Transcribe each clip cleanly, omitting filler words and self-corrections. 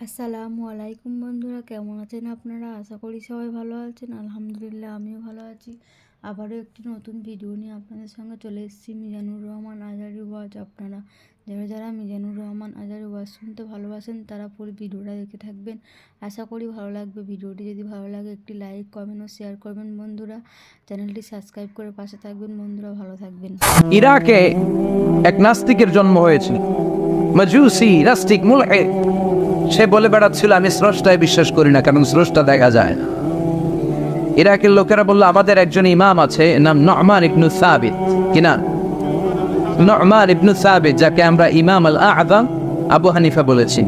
আসসালামু আলাইকুম বন্ধুরা, কেমন আছেন আপনারা? আশা করি সবাই ভালো আছেন। আলহামদুলিল্লাহ, আমিও ভালো আছি। আবারও একটি নতুন ভিডিও নিয়ে আপনাদের সঙ্গে চলে এসেছি। মিজানুর রহমান আজহারী ওয়াজ। আপনারা যারা যারা মিজানুর রহমান আজহারী ওয়াজ শুনতে ভালোবাসেন তারা পুরো ভিডিওটা দেখে থাকবেন। আশা করি ভালো লাগবে। ভিডিওটি যদি ভালো লাগে একটি লাইক, কমেন্ট ও শেয়ার করবেন বন্ধুরা। চ্যানেলটি সাবস্ক্রাইব করে পাশে থাকবেন বন্ধুরা। ভালো থাকবেন। ইরাকে এক নাস্তিকের জন্ম হয়েছিল, মাজুসি নাস্তিক মুলহিদ। সে বলে বেড়াচ্ছিল আমি স্রষ্টায় বিশ্বাস করি না, কারণ স্রষ্টা দেখা যায় না। ইরাকের লোকেরা বলল আমাদের একজন ইমাম আছে, নাম নু'মান ইবনে সাবিত। কি নাম? নু'মান ইবনে সাবিত, যাকে আমরা ইমাম আল আযম আবু হানিফা বলেছি।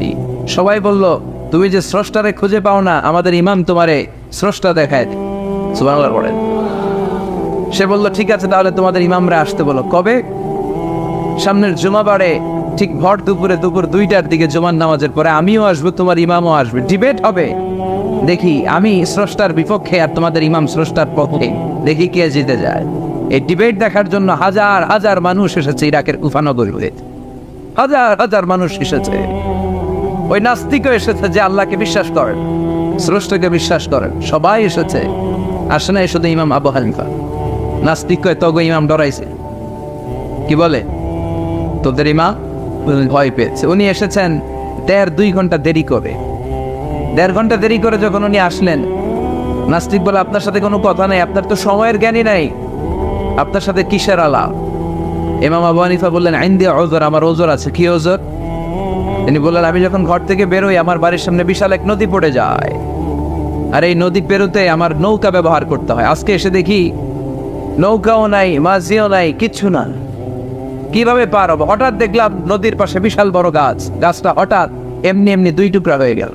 সবাই বলল তুমি যে স্রষ্টারে খুঁজে পাও না, আমাদের ইমাম তোমারে স্রষ্টা দেখায় দেয়। সুবহানাল্লাহ বলেন। সে বলল ঠিক আছে, তাহলে তোমাদের ইমামরা আসতে বলো। কবে? সামনের জুমাবারে ঠিক ভর দুপুরে, দুপুর 2টার দিকে জুমার নামাজের পরে আমিও আসবো, তোমার ইমামও আসবে, ডিবেট হবে। দেখি আমি স্রষ্টার বিপক্ষে আর তোমাদের ইমাম স্রষ্টার পক্ষে, দেখি কে জিতে যায়। এই ডিবেট দেখার জন্য হাজার হাজার মানুষ এসেছে ইরাকের কুফা নগরীতে। হাজার হাজার মানুষ এসেছে। ওই নাস্তিকও এসেছে যে আল্লাহকে বিশ্বাস করেন, স্রষ্টাকে বিশ্বাস করেন, সবাই এসেছে। আসে না শুধু ইমাম আবু হানিফা। নাস্তিক কয় তগো ইমাম ডরাইছে। কি বলে? তোদের ইমাম ভয় পেয়েছে। উনি এসেছেন 1.5-2 ঘন্টা দেরি করে। 1.5 ঘন্টা দেরি করে যখন উনি আসলেন, নাস্তিক বলে আপনার সাথে কোনো কথা নাই, আপনার তো সময়ের জ্ঞানই নাই, আপনার সাথে কিসের আলাপ? ইমাম আবু হানিফা বললেন ইনদি উযর, আমার ওজর আছে। কি ওজর? তিনি বললেন আমি যখন ঘর থেকে বেরোই আমার বাড়ির সামনে বিশাল এক নদী পড়ে যায়, আর এই নদী পেরোতে আমার নৌকা ব্যবহার করতে হয়। আজকে এসে দেখি নৌকাও নাই, মাঝিও নাই, কিচ্ছু না। কিভাবে পার হবো? হঠাৎ দেখলাম নদীর পাশে বিশাল বড় গাছ। গাছটা হঠাৎ এমনি এমনি 2 টুকরা হয়ে গেল।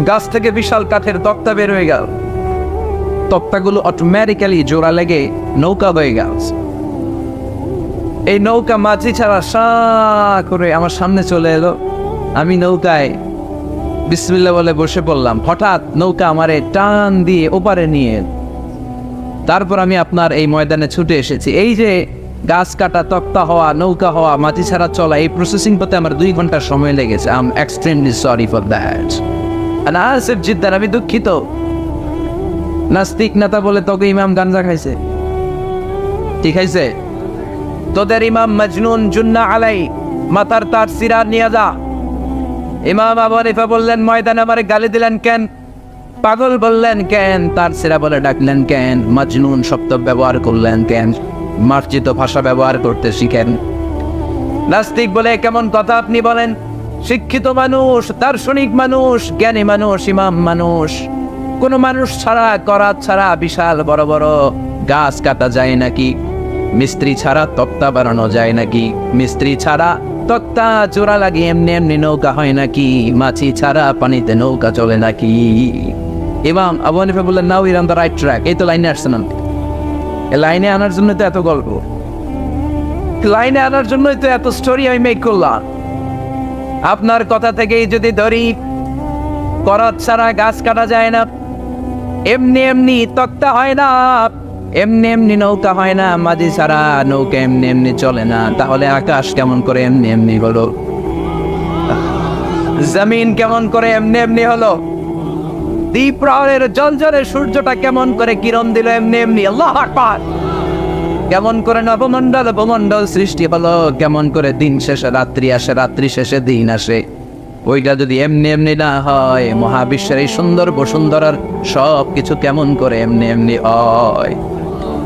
গাছ থেকে বিশাল কাঠের তক্তা বের হয়ে গেল। তক্তাগুলো অটোমেটিক্যালি জোড়া লেগে নৌকা হয়ে গেল। এই নৌকা মাঝি ছাড়া সা করে আমার সামনে চলে এলো। আমি নৌকায় বিসমিল্লাহ বলে বসে পড়লাম। হঠাৎ নৌকা আমারে টান দিয়ে ওপারে নিয়ে, তারপর আমি আপনার এই ময়দানে ছুটে এসেছি। এই যে গাছ কাটা, তক্তা হওয়া, নৌকা হওয়া, মাটি ছাড়া চলা, এই প্রসেসিং করতে আমার 2 ঘন্টা সময় লেগেছে। I am extremely sorry for that. Asif Jiddar, আমি দুঃখিত। নাস্তিক নেতা বলে তোকে ইমাম গাঞ্জা খাইছে। ঠিক আছে, তোদের ইমাম মজনুন, জুন্না আলাই, মাথার তার সিরা নিয়ে যা। ইমাম আবু হানিফা বললেন ময়দানে আমারে গালি দিলেন কেন? পাগল বললেন কেন? তার সিরা বলে ডাকলেন কেন? মজনুন শব্দ ব্যবহার করলেন কেন? মার্জিত ভাষা ব্যবহার করতে শিখেন। নাস্তিক বলে কেমন কথা আপনি বলেন? শিক্ষিত মানুষ, দার্শনিক মানুষ, জ্ঞানী মানুষ, ইমাম মানুষ, কোন মানুষ ছাড়া, করাত ছাড়া বিশাল বড় বড় গাছ কাটা যায় নাকি? মিস্ত্রি ছাড়া তক্তা বানানো যায় নাকি? মিস্ত্রি ছাড়া তক্তা জোড়া লাগিয়ে এমনি এমনি নৌকা হয় নাকি? মাছি ছাড়া পানিতে নৌকা চলে নাকি? ইমাম আবু হানিফা বললেন now you on the right track. এই তো লাইনে আসছেন। এই লাইনে আনার জন্য তো এত গল্প, লাইনে আনার জন্যই তো এত স্টোরি আমি মেক করলাম। আপনার কথা থেকেই যদি ধরি, করাত ছাড়া গাছ কাটা যায় না, এমনি এমনি তক্তা হয় না, এমনি এমনি নৌকা হয় না, মাঝি ছাড়া নৌকা এমনি এমনি চলে না, তাহলে আকাশ কেমন করে এমনি এমনি হলো? জমিন কেমন করে এমনি এমনি হলো? দ্বীপ প্রহরের জলজলে সূর্যটা কেমন করে কিরণ দিল এমনি এমনি? আল্লাহু আকবার। কেমন করে নবমণ্ডল ভূমণ্ডল সৃষ্টি হলো? কেমন করে দিন শেষে রাত্রি আসে, রাত্রি শেষে দিন আসে? ওইটা যদি এমনি এমনি না হয়, মহাবিশ্বের এই সুন্দর বসুন্ধরার সব কিছু কেমন করে এমনি এমনি হয়?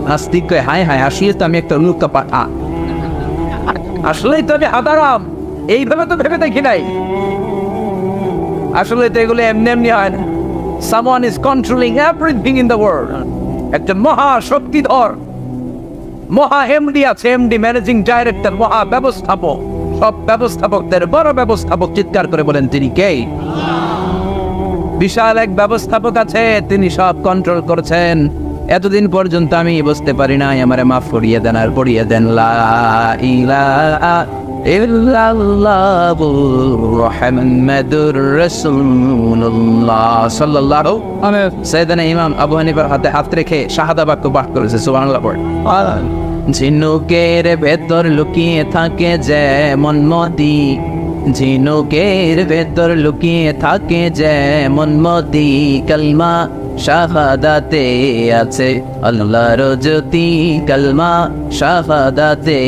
নাস্তিক কয় হায় হায়, আসিয়ে তো আমি একটা লুকা পাঠা। আসলেই তো আমি হাদারাম, এইভাবে তো ভেবে দেখি নাই। আসলে তো এগুলো এমনি এমনি হয় না। Someone is controlling everything in the world. একটা মহা শক্তিধর মহা এমডি আছে, এমডি ম্যানেজিং ডাইরেক্টর, মহা ব্যবস্থাপক। সব ব্যবস্থাপকদের বড় ব্যবস্থাপক। চিৎকার করে বলেন তিনি কে? বিশাল এক ব্যবস্থাপক আছে, তিনি সব কন্ট্রোল করছেন। এতদিন পর্যন্ত আমি বুঝতে পারি নাই, আমারে মাফ করিয়ে দেন আর পড়িয়ে দেন লা ইলাহা ইল্লাল্লাহু মুহাম্মাদুর রাসূলুল্লাহ সাল্লাল্লাহু আলাইহি সাইয়েদনা ইমাম আবু হানিফার হাতে হাত রেখে শাহাদা বাক্য পাঠ করেছে। সুবহানাল্লাহ পড়ে। ঝিনুকের ভেতর লুকিয়ে থাকে যেমন নদী, ঝিনুকের ভেতর লুকিয়ে থাকে যেমন মতি, কালমা শাহাদাতে আছে আল্লাহর জ্যোতি, কালমা শাহাদাতে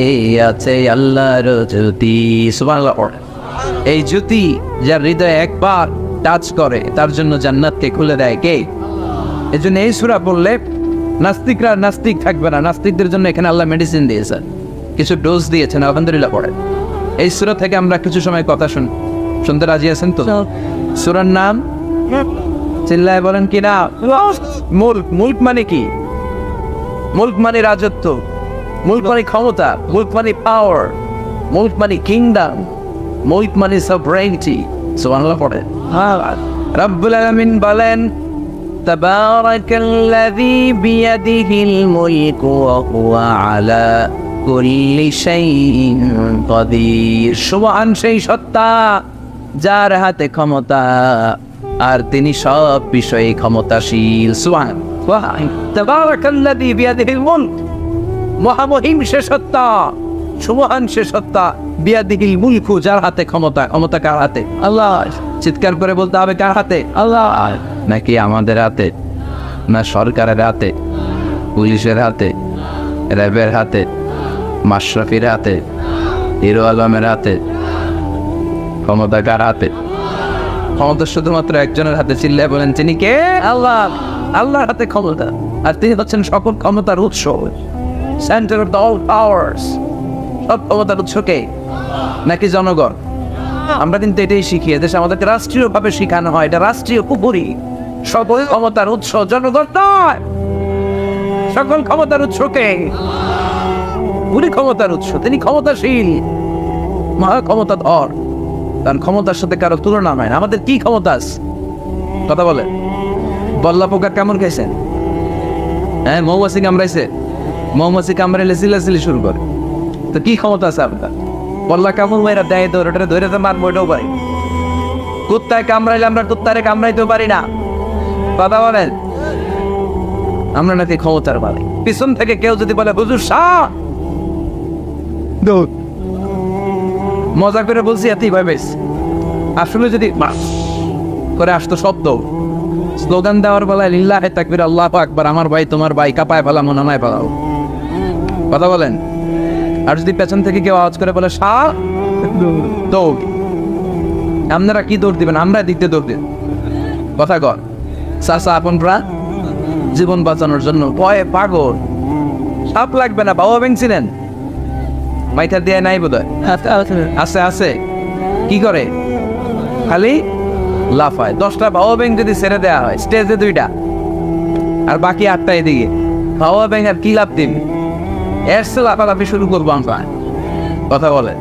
আছে আল্লাহর জ্যোতি। সুবহানাল্লাহ। এই জ্যোতি যার হৃদয়ে একবার টাচ করে তার জন্য জান্নাতকে খুলে দেয় কে? এই জন্য এই সূরা পড়লে নাস্তিকরা নাস্তিক থাকবে না। নাস্তিকদের জন্য এখানে আল্লাহ মেডিসিন দিয়েছেন, কিছু ডোজ দিয়েছেন। আলহামদুলিল্লাহ পড়ে এই সূরা থেকে আমরা কিছু সময় কথা শুনতে রাজি আছেন তো? সূরার নাম চিল্লায় বলেন কি না? মুলক। মুলক মানে কি? মুলক মানে রাজত্ব, মুলক মানে ক্ষমতা, মুলক মানে পাওয়ার, মুলক মানে কিংডম, মুলক মানে সভরেনিটি। সুবহানাল্লাহ পড়ে। রব্বুল আলামিন বলেন তাবারাকাল্লাযী বিয়াদিহিল মুলকু ওয়া হুয়া আলা কুল্লি শাইইন কাদির। সুবহান সেই সত্তা যার হাতে ক্ষমতা আর তিনি সব বিষয়ে ক্ষমতাশীল। সুবহান। তাবারাকাল্লাযী বিয়াদিহিল মুলক, মহামহিম সে সত্তা, সুবহান সে সত্তা, বিয়াদিহিল মুলকু যার হাতে ক্ষমতা। ক্ষমতা কার হাতে? আল্লাহ। চিৎকার করে বলতে হবে কার হাতে? আল্লাহ। নাকি আমাদের হাতে, না সরকারের হাতে, পুলিশের হাতে, র্যাবের হাতে, মাশরাফির হাতে, হিরো আলমের হাতে? ক্ষমতা কার হাতে? ক্ষমতা শুধুমাত্র একজনের হাতে। চিল্লায় বলেন তিনি কে? আল্লাহ। আল্লাহর হাতে ক্ষমতা, আর তিনি হচ্ছেন সকল ক্ষমতার উৎস, সেন্টার অফ অল পাওয়ার্স। সব ক্ষমতার উৎস কে? নাকি জনগণ? আমরা কিন্তু এটাই শিখি, দেশে আমাদেরকে রাষ্ট্রীয়ভাবে শিখানো হয় এটা রাষ্ট্রীয় কুপুরি। সকল ক্ষমতার উৎস জনগণ নয়, সকল ক্ষমতার উৎস কে? উনি ক্ষমতার উৎস, তিনি ক্ষমতাশীল, মহা ক্ষমতাধর। কারণ ক্ষমতার সাথে কারো তুলনা হয় না। আমাদের কি ক্ষমতা আছে? কথা বলে। বল্লা পোকা কামড় খাইছেন? হ্যাঁ, মৌমাছি কামড়াইছে? মৌমাছি কামড়াইলে চিল্লাচিল্লি শুরু করে, তো কি ক্ষমতা আছে আপনার? বল্লা কামড় মাইরা দেয় ধরে, ওটা ধরে তো মারবো, এটাও পারি। কুত্তায় কামড়াইলে আমরা কুত্তারে কামড়াইতেও পারি না। কথা বলেন। আমরা নাকি ক্ষমতার মালিক। পিছন থেকে কেউ যদি বলে হুজুর শাহ, মজা করে বলছি এতই ভয় পেয়েছি, আসলে যদি করে আসতো শব্দ, স্লোগান দেওয়ার বেলায় লিল্লাহে তাকবীর আল্লাহু আকবার, আমার ভাই তোমার ভাই, কাপায় ফেলামো নামায় ফেলাও। কথা বলেন। আর যদি পেছন থেকে কেউ আওয়াজ করে বলে শাহ, দৌড়। আপনারা কি দৌড় দিবেন? আমরা দিতে দৌড় দিন। কথা কর। চাচা আপনরা জীবন বাঁচানোর জন্য ভয়ে পাগল। সাপ লাগবে না, বাবা ভেঙছিলেন মাইথা দিয়ে নাই বোধ হয়। আছে আছে। কি করে? খালি লাফায়। 10টা বাবা ব্যাং যদি ছেড়ে দেওয়া হয় স্টেজে 2টা আর বাকি 8টা এদিকে, বাবা ব্যাং আর কি লাভ দিন? এসে লাফালাফি শুরু করবো আমরা। কথা বলে।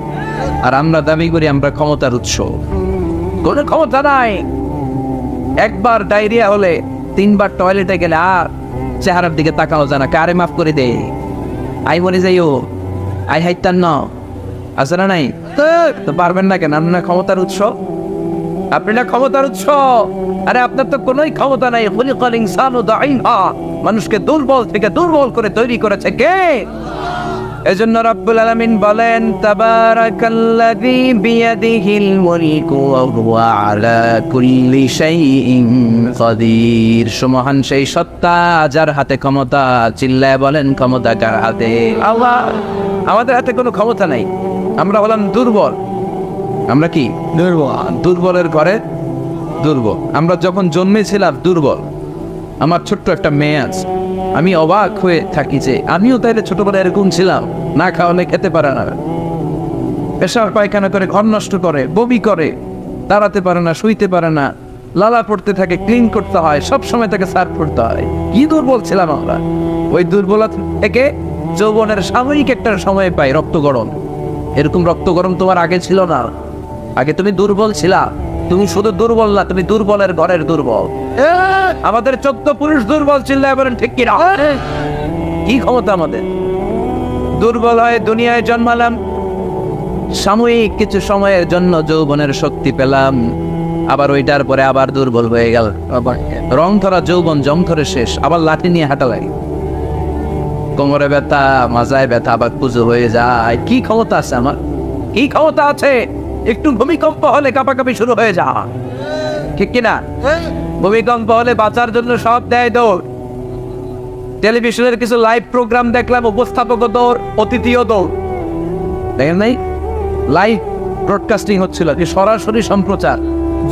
আর আমরা দাবি করি আমরা ক্ষমতার উৎস। কোনো ক্ষমতা নাই। একবার ডায়রিয়া হলে 3বার টয়লেটে গেলে আর চেহারার দিকে তাকাও যায় না। কারে মাফ করে দে? আই মরে যাইও, আই হাইতান না, আছে না নাই? তো পারবেন না কেন? আপনার ক্ষমতার উৎস, আপনি না ক্ষমতার উৎস। আরে আপনার তো কোনোই ক্ষমতা নাই। খুলিকাল ইনসানু দাঈফা, মানুষকে দুর্বল থেকে দুর্বল করে তৈরি করেছে কে? এজন্য রব্বুল আলামিন বলেন তাবারাকাল্লাযী বিয়াদিহিল মুলকু ওয়া হুয়া আলা কুল্লি শাইইন কাদির। সুমহান সেই সত্তা যার হাতে ক্ষমতা। চিল্লায় বলেন ক্ষমতা কার হাতে? আল্লাহ। আমাদের হাতে কোনো ক্ষমতা নাই। আমরা হলাম দুর্বল। আমরা কি? দুর্বল। দুর্বলের ঘরে দুর্বল। আমরা যখন জন্মেছিলাম দুর্বল। আমার ছোট্ট একটা মেয়ে আছে, আমি অবাক হয়ে থাকি যে আমিও তাইলে ছোটবেলায় এরকম ছিলাম। না খাওয়ালে খেতে পারে না, পেশাব পায়খানা করে, ঘর নষ্ট করে, বমি করে, দাঁড়াতে পারে না, শুইতে পারে না, লালা পড়তে থাকে, ক্লিন করতে হয়, সব সময় তাকে সার্ভ করতে হয়। কি দুর্বল ছিলাম আমরা। ওই দুর্বলতা থেকে যৌবনের সাময়িক একটা সময় পাই রক্ত গরম। এরকম রক্ত গরম তোমার আগে ছিল না। আগে তুমি দুর্বল ছিলা। তুমি শুধু দুর্বল না, তুমি দুর্বলের ঘরের দুর্বল। আমাদের 14 পুরুষ দুর্বল। চিল্লায় বলেন ঠিক কিনা? কি ক্ষমতা আমাদের? দুর্বল হয়ে দুনিয়ায় জন্মালাম, সাময়িক কিছু সময়ের জন্য যৌবনের শক্তি পেলাম, আবার ওইটার পরে আবার দুর্বল হয়ে গেল। রং ধরা যৌবন জং ধরে শেষ, আবার লাঠি নিয়ে হাঁটা লাগে। কোমরে ব্যথা, মাজায় ব্যথা, আবার পুজো হয়ে যায়। কি ক্ষমতা আছে আমার? কি ক্ষমতা আছে? একটু ভূমিকম্প হলে কাঁপাকাঁপি শুরু হয়ে যায়, ঠিক কিনা? ভূমিকম্প হলে বাঁচার জন্য সব দেয় দৌড়। টেলিভিশনের কিছু লাইভ প্রোগ্রাম দেখলাম, উপস্থাপকও দৌড়, অতিথিও দৌড়। দেখেন নাই? লাইভ ব্রডকাস্টিং হচ্ছিল, যে সরাসরি সম্প্রচার।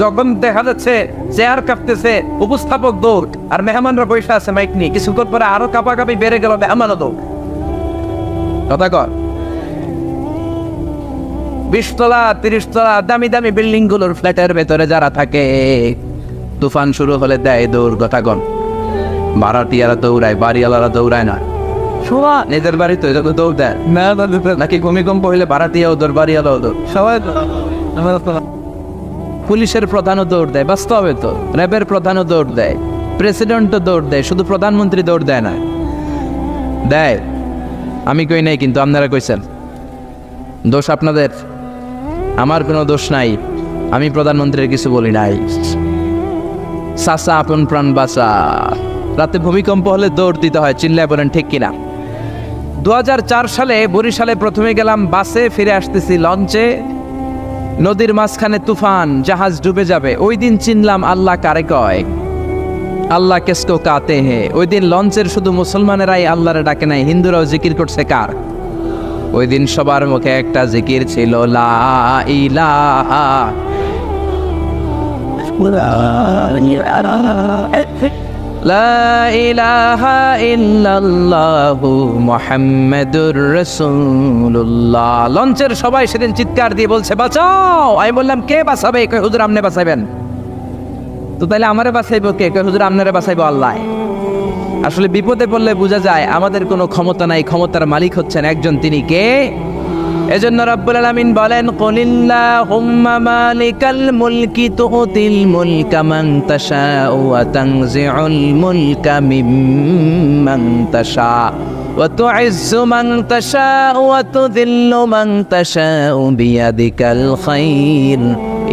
যখন দেখা যাচ্ছে চেয়ার কাঁপতেছে, উপস্থাপক দৌড়, আর মেহমানরা বসে আছে মাইক নিয়ে। কিছুক্ষণ পরে আরো কাঁপাকাঁপি বেড়ে গেল, মেহমানও দৌড়। কথা কর। 20 তলা 30 তলা দামি দামি বিল্ডিং গুলোর ফ্ল্যাটের ভেতরে যারা থাকে, তুফান শুরু হলে দেয় দৌড়। কথা কন। ভাড়াটিয়ারা দৌড়ায়, বাড়িওয়ালারা দৌড়ায় না। শোনা নিজের বাড়ি তো এটা দৌড় দেয় না, নাকি ভূমিকম্প হইলে ভাড়াটিয়াও দৌড়, বাড়িওয়ালাও দৌড়, সবাই। পুলিশের প্রধানও দৌড় দেয়, বাস্তবে তো। র্যাবের প্রধানও দৌড় দেয়, প্রেসিডেন্টও দৌড় দেয়, শুধু প্রধানমন্ত্রী দৌড় দেয় না। দেয়, আমি কই নাই, কিন্তু আপনারা কইছেন। দোষ আপনাদের, আমার কোনো দোষ নাই। আমি প্রধানমন্ত্রীর কিছু বলি নাই। সাসা আপন প্রাণ বাঁচা। রাতে ভূমিকম্প হলে দৌড় দিতে হয়, চিল্লায় বলেন ঠিক কিনা? 2004 সালে বরিশালে প্রথমে গেলাম বাসে, ফিরে আসতেছি লঞ্চে। নদীর মাঝখানে তুফান, জাহাজ ডুবে যাবে। ওই দিন চিনলাম আল্লাহ কারে কয়, আল্লাহ কেসকো কাতে হে। ওই দিন লঞ্চের শুধু মুসলমানেরাই আল্লাহরে ডাকে নাই, হিন্দুরাও জিকির করছে কার? ওই দিন সবার মুখে একটা জিকির ছিল, লা ইলাহা লা ইলাহা ইল্লাল্লাহু মুহাম্মাদুর রাসূলুল্লাহ। লঞ্চের সবাই সেদিন চিৎকার দিয়ে বলছে বাঁচাও। আমি বললাম কে বাঁচাবে? কই হুজুর আপনি বাঁচাবেন। তো তাহলে আমারে বাঁচাইবো কে? কই হুজুর আপনারে বাঁচাইবো আল্লাহ। আসলে বিপদে পড়লে বোঝা যায় আমাদের কোনো ক্ষমতা নাই, ক্ষমতার মালিক হচ্ছেন একজন, তিনি কে? এজন্য রব্বুল আলামিন বলেন, কুলিল্লাহুম্মা মালিকাল মুলকি তুতিল মুলকা মান তাশাউ ওয়া তানজিউল মুলকা মিম্মান তাশা ওয়া তুইজ্জু মান তাশাউ ওয়া তুযিল্লু মান তাশাউ বিয়াদিকাল খায়র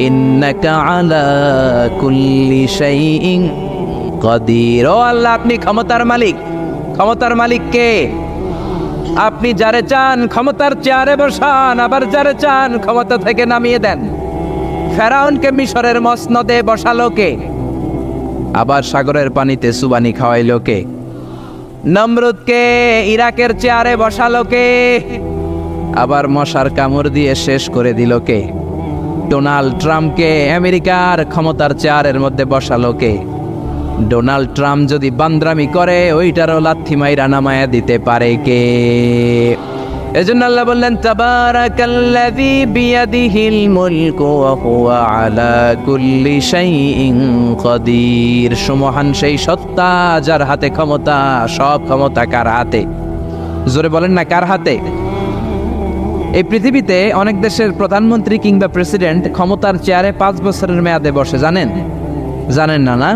ইন্নাকা আলা কুল্লি শাইইন কাদির। ও আল্লাহ, আপনি ক্ষমতার মালিক। ক্ষমতার মালিক কে? আপনি যারে চান ক্ষমতার চেয়ারে বসান, আবার যারে চান ক্ষমতা থেকে নামিয়ে দেন। ফেরাউনকে মিশরের মসনদে বসালো কে? আবার সাগরের পানিতে সুবানি খাওয়াইলো কে? নমরুদকে ইরাকের চেয়ারে বসালো কে? আবার মশার কামড় দিয়ে শেষ করে দিল কে? ডোনাল্ড ট্রাম্পকে আমেরিকার ক্ষমতার চেয়ারের মধ্যে বসালো কে? ডোনাল্ড ট্রাম্প যদি বান্দ্রামি করে, ওইটারও লাথি মাইরা নামায়া দিতে পারে কে? এজন্য আল্লাহ বললেন, তাবারাকাল্লাযী বিয়াদিহিল মুলকু ওয়া হুয়া আলা কুল্লি শাইইন কাদির। সুমহান সেই সত্তা যার হাতে ক্ষমতা, সব ক্ষমতা কার হাতে? জোরে বলেন না, কার হাতে? এই পৃথিবীতে অনেক দেশের প্রধানমন্ত্রী কিংবা প্রেসিডেন্ট ক্ষমতার চেয়ারে 5 বছরের মেয়াদে বসে, জানেন? জানেন না? না,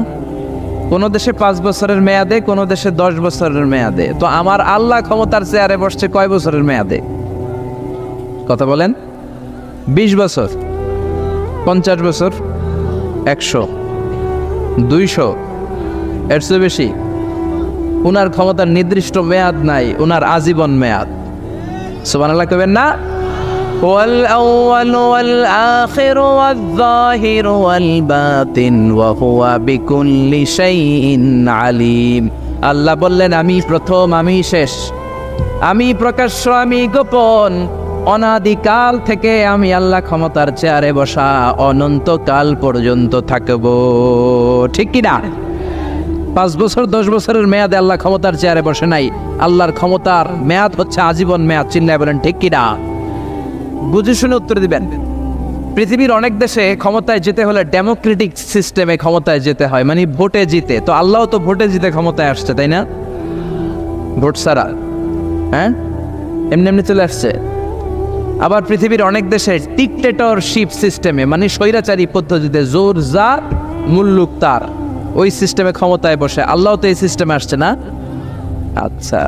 কোন দেশে 5 বছরের মেয়াদে, কোন দেশে 10 বছরের মেয়াদে। তো আমার আল্লাহ ক্ষমতার চেয়ারে বসছে কয় বছরের মেয়াদে? কথা বলেন। 20 বছর, 50 বছর, 100, 200, এর চেয়ে বেশি? উনার ক্ষমতার নির্দিষ্ট মেয়াদ নাই, উনার আজীবন মেয়াদ। সুবহানাল্লাহ কইবেন না? ওয়াল আউয়ালু ওয়াল আখিরু ওয়াল যাহিরু ওয়াল বাতিন ওয়া হুয়া বিকুল্লি শাইইন আলিম। আল্লাহ বললেন, আমি প্রথম, আমি শেষ, আমি প্রকাশ্য, আমি গোপন। অনাদিকাল থেকে আমি আল্লাহ ক্ষমতার চেয়ারে বসা, অনন্তকাল পর্যন্ত থাকবো। ঠিক কি না? 5 বছর 10 বছরের মেয়াদে আল্লাহ ক্ষমতার চেয়ারে বসে নাই। আল্লাহর ক্ষমতার মেয়াদ হচ্ছে আজীবন মেয়াদ। চিল্লায় বলেন ঠিক কি না? বুঝে শুনে উত্তর দিবেন। পৃথিবীর অনেক দেশে ক্ষমতায় যেতে হলে ডেমোক্রেটিক সিস্টেমে ক্ষমতায় যেতে হয়, মানে ভোটে জিতে। তো আল্লাহ তো ভোটে জিতে ক্ষমতায় আসছে, তাই না? ভোট ছাড়া, হ্যাঁ, এমনি এমনি চলে আসছে। আবার পৃথিবীর অনেক দেশে ডিক্টেটরশিপ সিস্টেমে, মানে স্বৈরাচারী পদ্ধতিতে, জোর জার মুল্লুক তার, ওই সিস্টেমে ক্ষমতায় বসে। আল্লাহ তো এই সিস্টেমে আসছে না? আচ্ছা।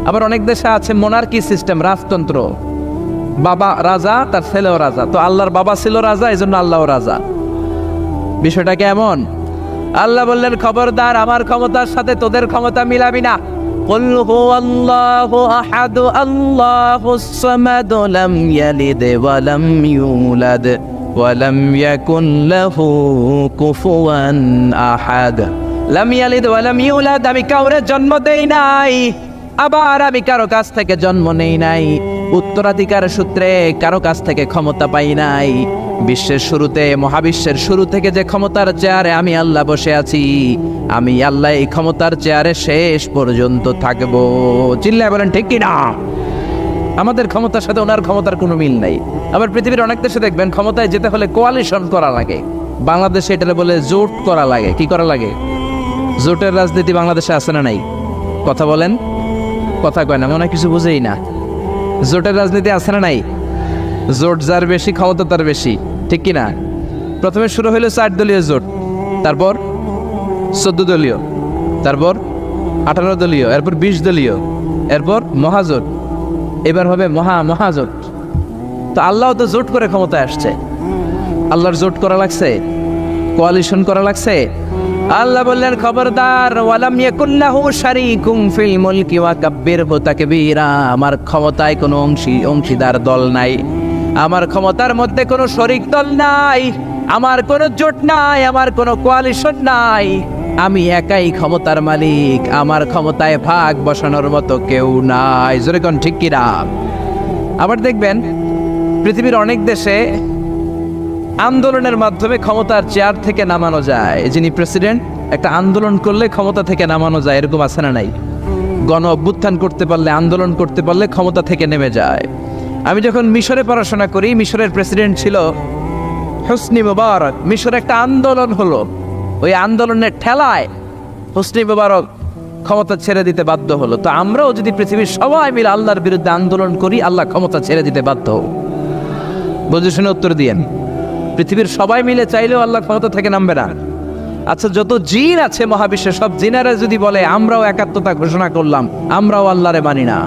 আবার অনেক দেশে আছে মোনার্কি সিস্টেম, রাজতন্ত্র, বাবা রাজা, তার ছেলেও রাজা। তো আল্লাহর বাবা ছিল রাজা, এই জন্য আল্লাহও রাজা। বিষয়টা কেমন? আল্লাহ বললেন, খবরদার, আমার ক্ষমতার সাথে তোদের ক্ষমতা মিলাবি না। কুল হুয়াল্লাহু আহাদু আল্লাহুস সামাদ লাম ইয়ালিদ ওয়া লাম ইউলাদ ওয়ালাম ইয়াকুন লাহু কুফুয়ান আহাদ। লাম ইয়ালিদ ওয়ালাম ইউলাদ, আমি কাউরে জন্ম দেই নাই, আবার আমি কারো কাছ থেকে জন্ম নেই নাই, উত্তরাধিকার সূত্রে কারো কাছ থেকে ক্ষমতা পাই নাই। বিশ্বের শুরুতে, মহাবিশ্বের শুরু থেকে যে ক্ষমতার চেয়ারে আমি আল্লাহ বসে আছি, আমি আল্লাহ এই ক্ষমতার চেয়ারে শেষ পর্যন্ত থাকবো। চিল্লায় বলেন ঠিক কি না? আমাদের ক্ষমতার সাথে ওনার ক্ষমতার কোনো মিল নাই। আবার পৃথিবীর অনেক দেশে দেখবেন ক্ষমতায় যেতে হলে কোয়ালিশন করা লাগে। বাংলাদেশে এটা বলে জোট করা লাগে। কি করা লাগে? জোটের রাজনীতি বাংলাদেশে আছে না নাই? কথা বলেন, কথা কয় না, মনে হয় কিছু বুঝেই না। জোটের রাজনীতি আছে না নাই? জোট যার বেশি ক্ষমতা তার বেশি, ঠিক কি না? প্রথমে শুরু হইল 4 দলীয় জোট, তারপর 14 দলীয়, তারপর 18 দলীয়, এরপর 20 দলীয়, এরপর মহাজোট, এবার হবে মহাজোট। তো আল্লাহ তো জোট করে ক্ষমতায় আসছে। আল্লাহর জোট করা লাগছে, কোয়ালিশন করা লাগছে। আল্লাহ বললেন খবরদার, ওয়ালাম ইয়াকুল্লাহু শারীকুম ফিল মুলকি ওয়া কাব্বিরহু তাকবীরা। আমার ক্ষমতায় কোনো অংশীদার দল নাই, আমার ক্ষমতার মধ্যে কোনো শরিক দল নাই, আমার কোনো জোট নাই, আমার কোনো কোয়ালিশন নাই। আমি একাই ক্ষমতার মালিক, আমার ক্ষমতায় ভাগ বসানোর মতো কেউ নাই। জোরে কোন ঠিক কি না? আবার দেখবেন পৃথিবীর অনেক দেশে আন্দোলনের মাধ্যমে ক্ষমতার চেয়ার থেকে নামানো যায়। যিনি প্রেসিডেন্ট, একটা আন্দোলন করলে ক্ষমতা থেকে নামানো যায়, এরকম আছে না নাই? গণ অভ্যুত্থান করতে পারলে, আন্দোলন করতে পারলে ক্ষমতা থেকে নেমে যায়। আমি যখন মিশরে পড়াশোনা করি, মিশরের প্রেসিডেন্ট ছিল হোসনি মুবারক। মিশরে একটা আন্দোলন হলো, ওই আন্দোলনের ঠেলায় হোসনি মুবারক ক্ষমতা ছেড়ে দিতে বাধ্য হলো। তো আমরাও যদি পৃথিবীর সবাই মিলে আল্লাহর বিরুদ্ধে আন্দোলন করি, আল্লাহ ক্ষমতা ছেড়ে দিতে বাধ্য। বুঝে শুনে উত্তর দিয়েন। পৃথিবীর সবাই মিলে চাইলেও আল্লাহ ক্ষমতা থেকে নামবে না। আচ্ছা, যত জিন আছে মহাবিশ্বে, সব জিনারা যদি বলে আমরাও একাত্মতা ঘোষণা করলাম, আমরাও আল্লাহরে মানি না,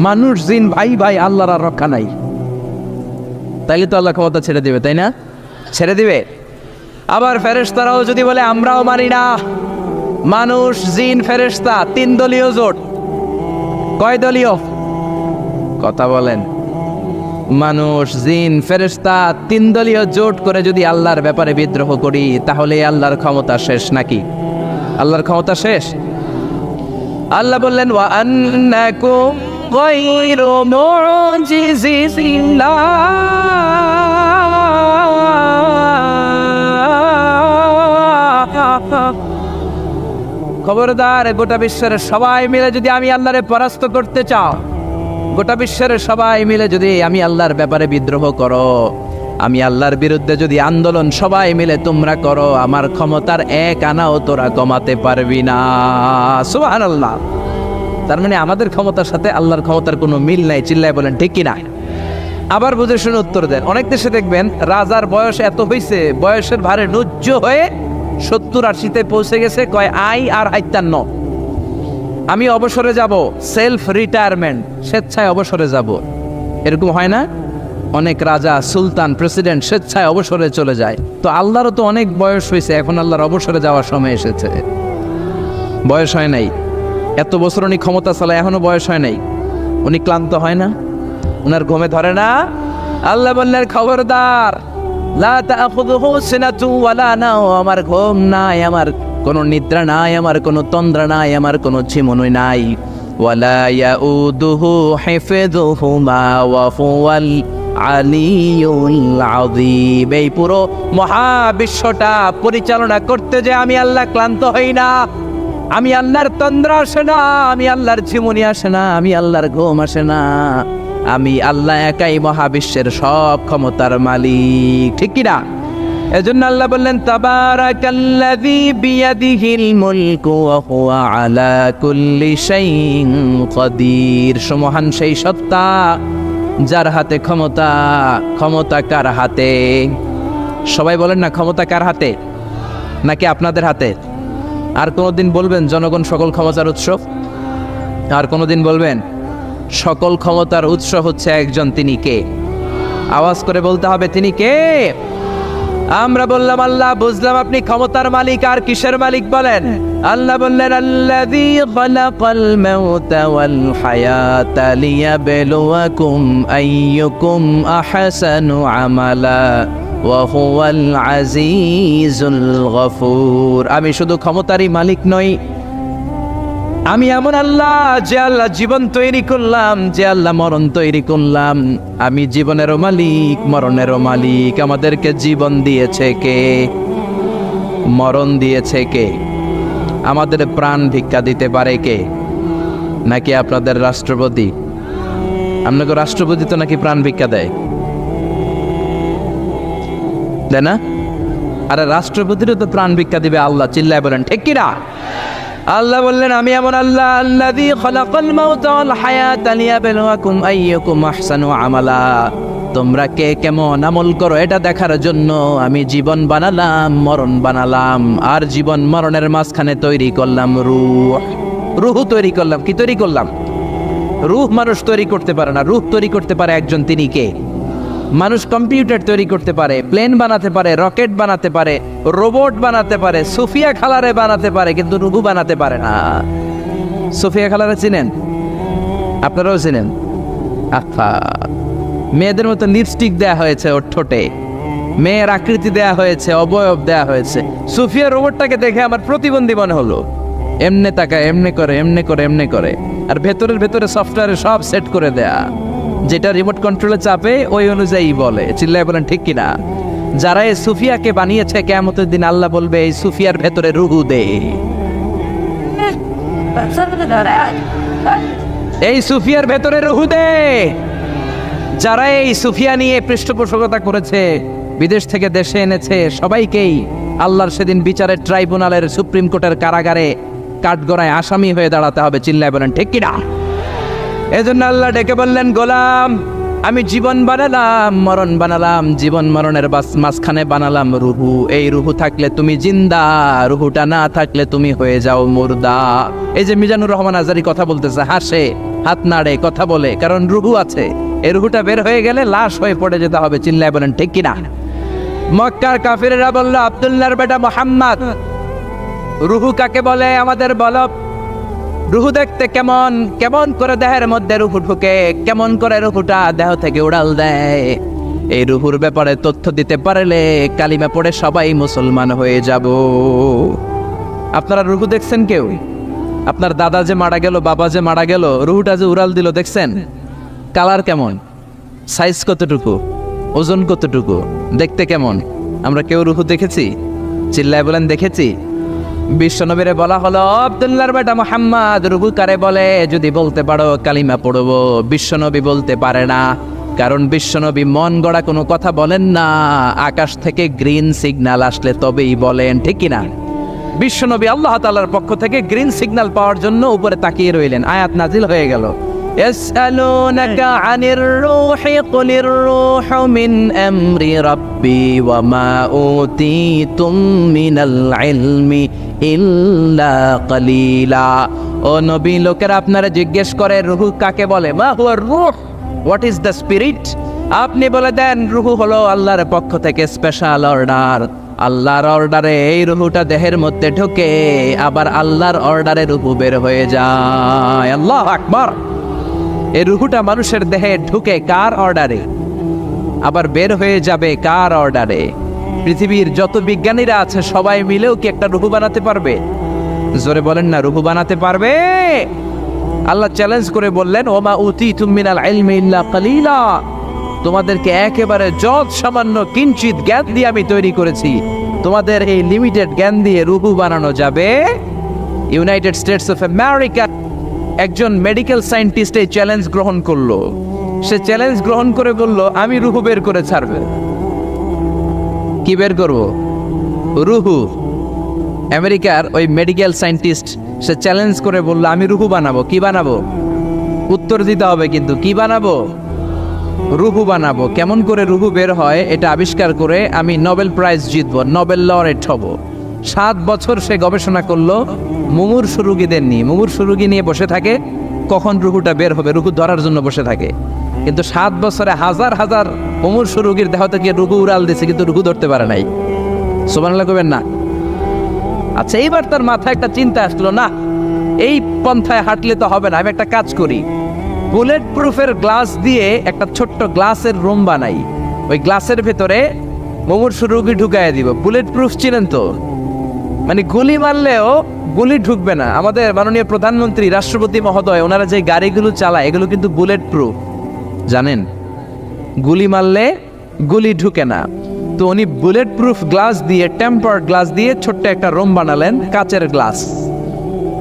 মানুষ জিন ভাই ভাই, আল্লাহর আর রক্ষা নাই, তাইলে তো আল্লাহ ক্ষমতা ছেড়ে দিবে, তাই না? ছেড়ে দিবে। আবার ফেরেশতারাও যদি বলে আমরাও মানি না, মানুষ জিন ফেরেশতা 3 দলীয় জোট। কয় দলীয়? কথা বলেন। মানুষ জিন ফেরেশতা 3 দলীয় জোট করে যদি আল্লাহর ব্যাপারে বিদ্রোহ করি, তাহলে আল্লাহর ক্ষমতা শেষ নাকি? আল্লাহর ক্ষমতা শেষ? আল্লাহ বললেন ওয়া আন্নাকুম গায়রু মুজিজিল্লাহ। খবরদার, গোটা বিশ্বের সবাই মিলে যদি আমি আল্লাহরে পরাস্ত করতে চাও, গোটা বিশ্বের সবাই মিলে যদি আমি আল্লাহর ব্যাপারে বিদ্রোহ করো, আমি আল্লাহর বিরুদ্ধে যদি আন্দোলন সবাই মিলে তোমরা করো, আমার ক্ষমতার 1 আনাও তোরা কমাতে পারবি না। সুবহানাল্লাহ। তার মানে আমাদের ক্ষমতার সাথে আল্লাহর ক্ষমতার কোনো মিল নাই। চিল্লায় বলেন ঠিক কিনা? আবার বুঝে শুনে উত্তর দেন। অনেক দেশে দেখবেন রাজার বয়স এত হয়েছে, বয়সের ভারে নুজ্জ হয়ে 70-80-তে পৌঁছে গেছে, কয় আই আর 58, আমি অবসরে যাব, সেলফ রিটায়ারমেন্ট, স্বেচ্ছায় অবসরে যাব। এরকম হয় না? অনেক রাজা, সুলতান, প্রেসিডেন্ট স্বেচ্ছায় অবসরে চলে যায়। তো আল্লাহরও তো অনেক বয়স হয়েছে, এখন আল্লাহর অবসরে যাওয়ার সময় এসেছে। বয়স হয় নাই, এত বছর উনি ক্ষমতা চালায়, এখনো বয়স হয় নাই। উনি ক্লান্ত হয় না? উনার ঘুমে ধরে না? আল্লাহ বললেন খবরদার, লা তাখুযুহু সিনাতু ওয়ালা নাওম। আমার ঘুম নাই, আমার কোনো নিদ্রা নাই, আমার কোনো তন্দ্রা নাই, আমার কোনো ঝিমুনি নাই। ওয়ালা ইয়াউদুহু হিফযুহুমা ওয়া হুয়াল আলিয়ুল আযীম। এই পুরো মহাবিশ্বটা পরিচালনা করতে যে আমি আল্লাহ ক্লান্ত হই না, আমি আল্লাহর তন্দ্রা আসে না, আমি আল্লাহর ঝিমুনি আসে না, আমি আল্লাহর ঘুম আসে না। আমি আল্লাহ একাই মহাবিশ্বের সব ক্ষমতার মালিক, ঠিক কি না? এজন্য আল্লাহ বললেন তাবারাকাল্লাযী বিয়াদিহিল মুলকু ওয়া হুয়া আলা কুল্লি শাইইন কাদির। সুমহান সেই সত্তা যার হাতে ক্ষমতা। ক্ষমতা কার হাতে? সবাই বলেন না, ক্ষমতা কার হাতে? নাকি আপনাদের হাতে? আর কোনোদিন বলবেন জনগণ সকল ক্ষমতার উৎস? আর কোনোদিন বলবেন সকল ক্ষমতার উৎস হচ্ছে একজন, তিনি কে? আওয়াজ করে বলতে হবে, তিনি কে? আমরা বললাম আল্লাহ, বুঝলাম আপনি ক্ষমতার মালিক, আর কিসের মালিক বলেন? আল্লাহ বললেন আল্লাযী খালাকাল মাউতা ওয়াল হায়াতা লিয়াবলুয়াকুম আইয়ুকুম আহসানু আমালা ওয়া হুয়াল আজিজুল গফুর। আমি শুধু ক্ষমতারই মালিক নই, আমি এমন আল্লাহ যে আল্লাহ জীবন তৈরি করলাম, যে আল্লাহ মরণ তৈরি করলাম। আমি জীবনেরও মালিক, মরণেরও মালিক। আমাদেরকে জীবন দিয়েছে কে? মরণ দিয়েছে কে? আমাদের প্রাণ ভিক্ষা দিতে পারে কে? নাকি আপনাদের রাষ্ট্রপতি? আপনাকে রাষ্ট্রপতি তো নাকি প্রাণ ভিক্ষা দেয়, দেয় না? আরে রাষ্ট্রপতিরও তো প্রাণ ভিক্ষা দিবে আল্লাহ। চিল্লায় বলেন ঠিক কিনা? আল্লাহ বললেন আমি এমন আল্লাহ, আল্লাযী খালাকাল মাউতা ওয়াল হায়াতা লিয়াবলুয়াকুম আইয়ুকুম আহসানু আমালা। তোমরা কে কেমন আমল করো এটা দেখার জন্য আমি জীবন বানালাম, মরণ বানালাম, আর জীবন মরণের মাঝখানে তৈরি করলাম রূহ। রূহ তৈরি করলাম। কি তৈরি করলাম? রূহ মানুষ তৈরি করতে পারে না, রূহ তৈরি করতে পারে একজন। তিনি কে? মানুষ কম্পিউটার তৈরি করতে পারে, প্লেন বানাতে পারে, রকেট বানাতে পারে, রোবট বানাতে পারে, সুফিয়া খালারে বানাতে পারে, কিন্তু রূহ বানাতে পারে না। সুফিয়া খালারে চিনেন? আপনারাও চিনেন? আচ্ছা, মেয়েদের মতো লিপস্টিক দেয়া হয়েছে ওর ঠোঁটে, মেয়ের আকৃতি দেয়া হয়েছে, অবয়ব দেয়া হয়েছে। সুফিয়া রোবটটাকে দেখে আমার প্রতিবন্ধী মনে হলো। এমনে তাকায়, এমনে করে, এমনে করে, এমনে করে, আর ভেতরে সফটওয়্যারে সব সেট করে দেয়া, যেটা রিমোট কন্ট্রোলে চাপে ওই অনুযায়ী বলে। চিল্লায় বলেন ঠিক কিনা? যারা এই সুফিয়াকে বানিয়েছে, কিয়ামতের দিন আল্লাহ বলবে এই সুফিয়ার ভেতরে রূহ দে, এই সুফিয়ার ভেতরে রূহ দে। যারা এই সুফিয়া নিয়ে পৃষ্ঠপোষকতা করেছে, বিদেশ থেকে দেশে এনেছে, সবাইকেই আল্লাহর সেদিন বিচারের ট্রাইব্যুনালের সুপ্রিম কোর্টের কারাগারে কাঠগড়ায় আসামি হয়ে দাঁড়াতে হবে। চিল্লায় বলেন ঠিক কিনা? এজন্য আল্লাহ ডেকে বললেন গোলাম, আমি জীবন বানালাম, মরণ বানালাম, জীবন মরণের মাঝখানে বানালাম রুহু। এই রুহু থাকলে তুমি জিন্দা, রুহুটা না থাকলে তুমি হয়ে যাও মুর্দা। এই যে মিজানুর রহমান আজারি কথা বলতেছে, হাসে, হাত নাড়ে, কথা বলে, কারণ রুহু আছে। এই রুহুটা বের হয়ে গেলে লাশ হয়ে পড়ে যেতে হবে। চিল্লায় বলেন ঠিক কিনা? মক্কার কাফিরেরা বলল, আব্দুল্লাহর বেটা মুহাম্মদ, রুহু কাকে বলে আমাদের বলো। রুহু দেখতে কেমন? কেমন করে দেহের মধ্যে রুহু ঢুকে, কেমন করে রুহুটা দেহ থেকে উড়াল দেয়। এই রুহুর ব্যাপারে তথ্য দিতে পারলে কালিমা পড়ে সবাই মুসলমান হয়ে যাব। আপনারা রুহু দেখছেন কেউ? আপনার দাদা যে মারা গেল, বাবা যে মারা গেল, রুহুটা যে উড়াল দিল, দেখছেন? কালার কেমন? সাইজ কতটুকু? ওজন কতটুকু? দেখতে কেমন? আমরা কেউ রুহু দেখেছি? চিল্লায় বলেন দেখেছি? বিশ্বনবীরে বলা হলো, আব্দুল্লাহর বেটা মুহাম্মদ, রুহু কারে বলে? যদি বলতে পারো কালিমা পড়বো। বিশ্বনবী বলতে পারে না, কারণ বিশ্বনবী মন গড়া কোনো কথা বলেন না। আকাশ থেকে গ্রিন সিগন্যাল আসলে তবেই বলেন, ঠিক কিনা? বিশ্বনবী আল্লাহ তাআলার পক্ষ থেকে গ্রিন সিগন্যাল পাওয়ার জন্য উপরে তাকিয়ে রইলেন, আয়াত নাজিল হয়ে গেল। يسألونك عن الروح قل الروح من أمر ربي وما أوتيتم من العلم إلا قليلا। ও নবী, লোকেরা আপনারা জিজ্ঞেস করে রুহু কাকে বলে? মা হুয়া রূহ, হোয়াট ইজ দ্য স্পিরিট? আপনি বলে দেন রুহু হলো আল্লাহর পক্ষ থেকে স্পেশাল অর্ডার। আল্লাহর অর্ডারে এই রুহুটা দেহের মধ্যে ঢোকে, আবার আল্লাহর অর্ডারে রুহু বের হয়ে যায়। আল্লাহু আকবার। এই রুহুটা মানুষের দেহে ঢুকে কার অর্ডারে? আবার বের হয়ে যাবে কার অর্ডারে? পৃথিবীর যত বিজ্ঞানীরা আছে সবাই মিলেও কি একটা রুহু বানাতে পারবে? জোরে বলেন না, রুহু বানাতে পারবে? আল্লাহ চ্যালেঞ্জ করে বললেন, ওমা উতীতুম মিনাল ইলমি ইল্লা কালিলা। তোমাদেরকে একেবারে যত সামান্য কিঞ্চিত জ্ঞান দিয়ে আমি তৈরি করেছি, তোমাদের এই লিমিটেড জ্ঞান দিয়ে রুহু বানানো যাবে? ইউনাইটেড স্টেটস অফ আমেরিকা একজন মেডিকেল সায়েন্টিস্ট এই চ্যালেঞ্জ গ্রহণ করলো। সে চ্যালেঞ্জ গ্রহণ করে বলল, আমি রুহু বের করে ছাড়বে। কি বের করব? রুহু। আমেরিকার ওই মেডিকেল সায়েন্টিস্ট সে চ্যালেঞ্জ করে বলল, আমি রুহু বানাবো। কি বানাবো? উত্তর দিতে হবে কিন্তু। কি বানাবো? রুহু বানাবো। কেমন করে রুহু বের হয় এটা আবিষ্কার করে আমি নোবেল প্রাইজ জিতবো, নোবেল লরেট হব। 7 বছর সে গবেষণা করলো মুমূর্ষু রোগীদের নিয়ে। মুমূর্ষু রোগী নিয়ে বসে থাকে, কখন রুহুটা বের হবে, রুহু ধরার জন্য বসে থাকে। কিন্তু 7 বছরে হাজার হাজার মুমূর্ষু রোগীর দেহ থেকে রুহু উড়াল দিয়েছে, কিন্তু রুহু ধরতে পারে নাই। সুবহানাল্লাহ কইবেন না? আচ্ছা, এইবার তার মাথায় একটা চিন্তা আসলো, না এই পন্থায় হাঁটলে তো হবে না, আমি একটা কাজ করি। বুলেট প্রুফের গ্লাস দিয়ে একটা ছোট্ট গ্লাসের রুম বানাই। ওই গ্লাসের ভেতরে মুমূর্ষু রোগী ঢুকাইয়া দিব। বুলেট প্রুফ চিনেন তো, মানে গুলি মারলেও গুলি ঢুকবে না। আমাদের মাননীয় প্রধানমন্ত্রী, রাষ্ট্রপতি মহোদয়, ওনারা যে গাড়িগুলো চালায় এগুলো কিন্তু বুলেট প্রুফ, জানেন? গুলি মারলে গুলি ঢুকে না। তো উনি বুলেট প্রুফ গ্লাস দিয়ে, টেম্পার্ড গ্লাস দিয়ে ছোট্ট একটা রুম বানালেন, কাচের গ্লাস।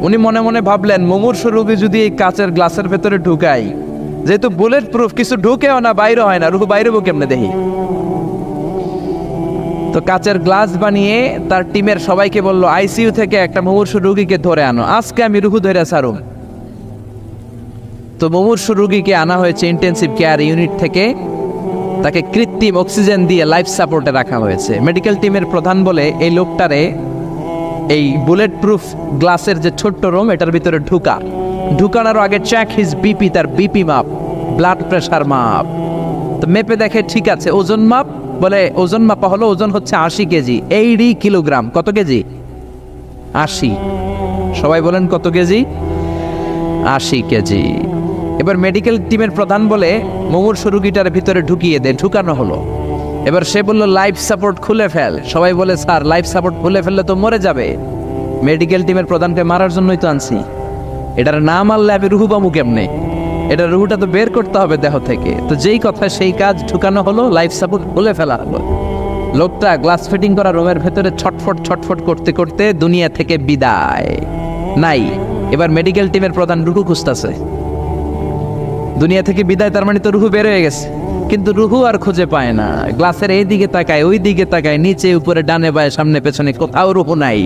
উনি মনে মনে ভাবলেন, মুমূর্ষু রোগী যদি এই কাচের গ্লাসের ভেতরে ঢুকাই, যেহেতু বুলেট প্রুফ, কিছু ঢুকেও না, বাইরে হয় না, রুহু বাইরে কেমনে দেখি। তো কাচের গ্লাস বানিয়ে তার টিমের সবাইকে বলল, আইসিইউ থেকে একটা মুমূর্ষু রোগীকে ধরে আনো, আজকে আমি রুহু ধরে ছাড়ো। তো মুমূর্ষু রোগীকে আনা হয়েছে ইন্টেন্সিভ কেয়ার ইউনিট থেকে, তাকে কৃত্রিম অক্সিজেন দিয়ে লাইফ সাপোর্টে রাখা হয়েছে। মেডিকেল টিমের প্রধান বলে, এই লোকটারে এই বুলেট প্রুফ গ্লাসের যে ছোট্ট রুম, এটার ভিতরে ঢুকানোর আগে চেক হিজ বিপি, তার বিপি মাপ, ব্লাড প্রেশার মাপ। তো মেপে দেখে ঠিক আছে। ওজন মাপ, বলে ওজন মাপা হলো, ওজন হচ্ছে 80 কেজি, 80 কিলোগ্রাম। কত কেজি? 80। সবাই বলেন কত কেজি? 80 কেজি। এবার মেডিকেল টিমের প্রধান বলে, মুমূর্ষু রোগীটার ভিতরে ঢুকিয়ে দে। ঢুকানো হলো। এবার সে বলল, লাইফ সাপোর্ট খুলে ফেল। সবাই বলে, স্যার লাইফ সাপোর্ট খুলে ফেললে তো মরে যাবে। মেডিকেল টিমের প্রধানকে মারার জন্যই তো আনছি, এটার না মারলে আমি রুহু পামু কেমনে? এটা রুহুটা তো বের করতে হবে দেহ থেকে। তো যেই কথা সেই কাজ, ঢুকানো হলো, লাইফ সাপোর্ট খুলে ফেলা হলো। লোকটা গ্লাস ফিটিং করা রুমের ভেতরে ছটফট করতে করতে দুনিয়া থেকে বিদায় নাই। এবার মেডিকেল টিমের প্রধান রুহু খুঁজতেছে। দুনিয়া থেকে বিদায়, তার মানে তো রুহু বের হয়ে গেছে, কিন্তু রুহু আর খুঁজে পায় না। গ্লাসের এই দিকে তাকায়, ওই দিকে তাকায়, নিচে উপরে, ডানে বায়ে, সামনে পেছনে, কোথাও রুহু নাই।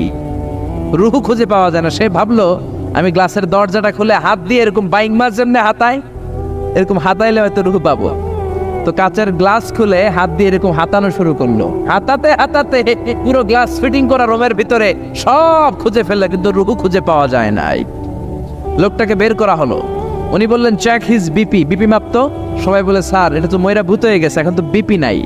রুহু খুঁজে পাওয়া যায় না। সে ভাবলো, আমি গ্লাসের দরজাটা খুলে হাত দিয়ে এরকম বাইং মাছ যেমনি হাতায়, এরকম হাতাইলে হয়তো রুহু পাবো। তো কাচের গ্লাস খুলে হাত দিয়ে এরকম হাতানো শুরু করলো। হাতাতে হাতাতে পুরো গ্লাস ফিটিং করা রুমের ভিতরে সব খুঁজে ফেললো, কিন্তু রুহু খুঁজে পাওয়া যায় নাই। লোকটাকে বের করা হলো। উনি বললেন, চেক হিজ বিপি, বিপি মাপতো। সবাই বলে, স্যার এটা তো ময়রা ভূত হয়ে গেছে, এখন তো বিপি নাই।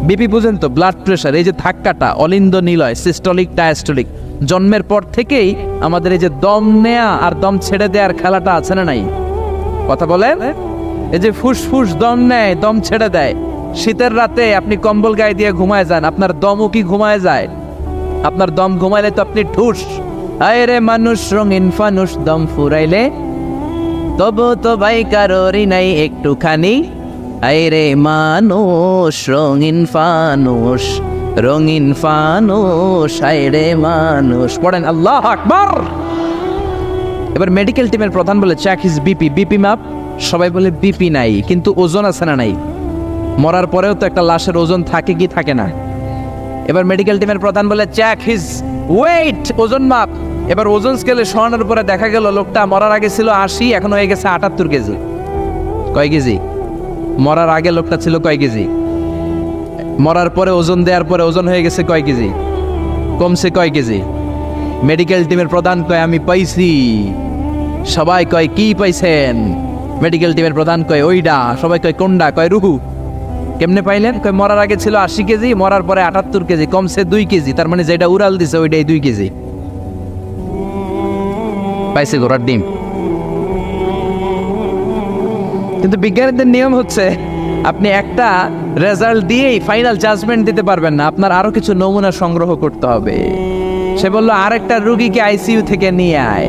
বিপি বুঝেন তো, ব্লাড প্রেশার। এই যে ধাক্কাটা, অলিন্দ নিলয়, সিস্টলিক ডায়াস্টলিক, জন্মের পর থেকেই আমাদের এই যে দম নেয়া আর দম ছেড়ে দেওয়ার খেলাটা আছে না নাই? কথা বলেন। এই যে ফুসফুস দম নেয়, দম ছেড়ে দেয়। শীতের রাতে আপনি কম্বল গায়ে দিয়ে ঘুমায় যান, আপনার দমও কি ঘুমায় যায়? আপনার দম ঘুমাইলে তো আপনি ঠুস। আয় রে মানুষ রঙিন ফানুষ, দম ফুরাইলে তবু তো ভাই কারোরই নাই একটুখানি। আয় রে মানুষ রঙিন ফানুষ, রঙিন ফানুষ, আয় রে মানুষ। পড়েন আল্লাহ আকবার। এবার মেডিকেল টিমের প্রধান বলে, চেক হিজ বিপি, বিপি মাপ। সবাই বলে, বিপি নাই, কিন্তু ওজন আছে না নাই? মরার পরেও তো একটা লাশের ওজন থাকে কি থাকে না? এবার মেডিকেল টিমের প্রধান বলে, চেক হিজ ওয়েট, ওজন মাপ। এবার ওজন স্কেলে শোয়ানোর পরে দেখা গেল লোকটা মরার আগে ছিল 80, এখন হয়ে গেছে 78 কেজি। কয় কেজি? মরার আগে লোকটা ছিল কয় কেজি? মরার পরে ওজন দেওয়ার পরে ওজন হয়ে গেছে কয় কেজি? কমছে কয় কেজি? মেডিকেল টিমের প্রধান কয়, আমি পাইছি। সবাই কয়, কি পাইছেন? মেডিকেল টিমের প্রধান কয়, ওইডা। সবাই কয়, কোনডা? কয়, রুহু। কেমনে পাইলেন? কয়, মরার আগে ছিল 80 কেজি, মরার পরে 78 কেজি, কমছে 2 কেজি। তার মানে যেটা উড়াল দিছে ওইটাই 2 কেজি। পাইছে ঘোড়ার ডিম। কিন্তু বিজ্ঞানীদের নিয়ম হচ্ছে, আপনি একটা রেজাল্ট দিয়েই ফাইনাল জাজমেন্ট দিতে পারবেন না, আপনার আরো কিছু নমুনা সংগ্রহ করতে হবে। সে বলল, আরেকটা রোগীকে আইসিইউ থেকে নিয়ে আয়,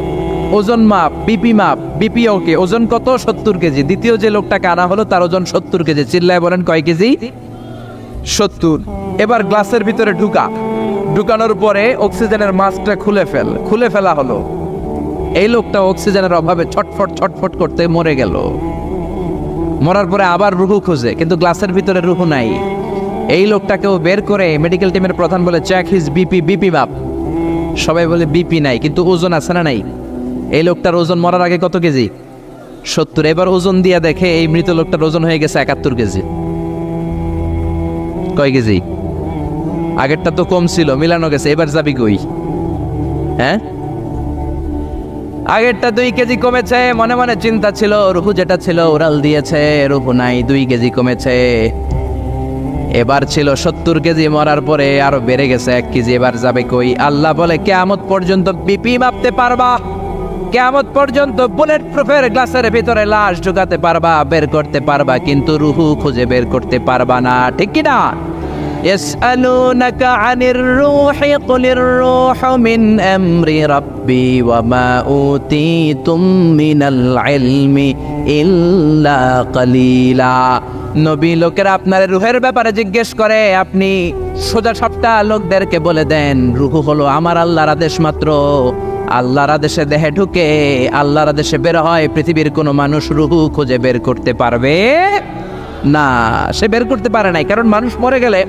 ওজন মাপ, বিপি মাপ। বিপি ওকে, ওজন কত? 70 কেজি। দ্বিতীয় যে লোকটাকে আনা হলো তার ওজন 70 কেজি। চিল্লায় বলেন, কয় কেজি? 70। এবার গ্লাসের ভিতরে ঢুকানোর পরে অক্সিজেনের মাস্কটা খুলে ফেলা হলো। এই লোকটা অক্সিজেনের অভাবে ছটফট করতে মরে গেল। মরার পরে আবার রুহু খুঁজে, কিন্তু গ্লাসের ভিতরে রুহু নাই। এই লোকটাকেও বের করে মেডিকেল টিমের প্রধান বলে, চেক হিজ বিপি, বিপি মাপ। সবাই বলে, বিপি নাই, কিন্তু ওজন আছে না নাই? এই লোকটার ওজন মরার আগে কত কেজি? 70। এবার ওজন দিয়ে দেখে এই মৃত লোকটার ওজন হয়ে গেছে 71 কেজি। কয় কেজি? আগেরটা তো কম ছিল, মিলানো গেছে। এবার যাবি কই? হ্যাঁ, আগেরটা 2 কেজি কমেছে। মনে মনে চিন্তা ছিল, রুহু যেটা ছিল উড়াল দিয়েছে, রুহু নাই, 2 কেজি কমেছে। এবার ছিল 70 কেজি, মরার পরে আরো বেড়ে গেছে 1 কেজি। এবার যাবে কই? আল্লাহ বলে, কিয়ামত পর্যন্ত বিপি মাপতে পারবা, কিয়ামত পর্যন্ত বুলেট প্রুফের গ্লাসের ভিতরে লাশ ঢুকাতে পারবা, বের করতে পারবা, কিন্তু রুহু খুঁজে বের করতে পারবা না। ঠিক কি না? ইয়াসআলুনাকা আনির রূহি কুলির রূহু মিন আমরি রাব্বি ওয়া মা উতীতুম মিনাল ইলমি ইল্লা কালিলা। নবী লোকেরা আপনার রূহের ব্যাপারে জিজ্ঞেস করে, আপনি সোজা সাপটা লোকদেরকে বলে দেন, রূহ হলো আমার আল্লাহর আদেশ মাত্র। আল্লাহর আদেশে দেহে ঢুকে, আল্লাহর আদেশে বের হয়। পৃথিবীর কোনো মানুষ রূহ খুঁজে বের করতে পারবে না, সে বের করতে পারে নাই। কারণ মানুষ মরে গেলে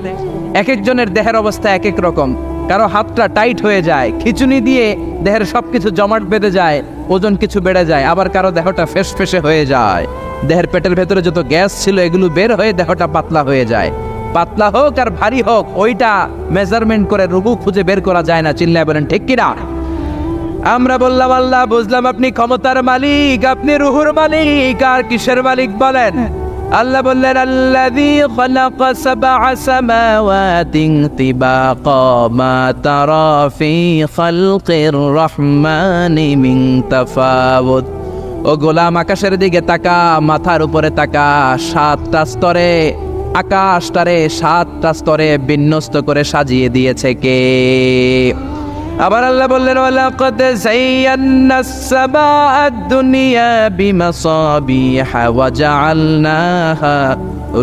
এক একজনের দেহের অবস্থা এক এক রকম। কারো হাতটা টাইট হয়ে যায়, খিচুনি দিয়ে দেহের সবকিছু জমাট বেঁধে যায়, ওজন কিছু বেড়ে যায়। আবার কারো দেহটা ফেসফেসে হয়ে যায়, দেহের পেটের ভেতরে যত গ্যাস ছিল এগুলো বের হয়ে দেহটা পাতলা হয়ে যায়। পাতলা হোক আর ভারী হোক, ওইটা মেজারমেন্ট করে রূহ খুঁজে বের করা যায় না। চিল্লায় বলেন ঠিক কিনা? আমরা বললাম আল্লাহ, বুঝলাম আপনি ক্ষমতার মালিক, আপনি রুহুর মালিক, আর কিসের মালিক বলেন? আল্লাহ বললেন, আল্লাযী খালাকা সাবআ সামাওয়াতিন তিবাকা মা তারা ফি খালকির রহমানি মিন তাফাউত। ও গোলাম, আকাশের দিকে তাকা, মাথার উপরে তাকা। 7টা স্তরে আকাশটারে 7টা স্তরে বিন্যস্ত করে সাজিয়ে দিয়েছে কে? আবার আল্লাহ বললেন, ওয়ালাকাদ যায়্যানাস সামাআদ দুনিয়া বিমাসাবিহা ওয়া জাআলনাহা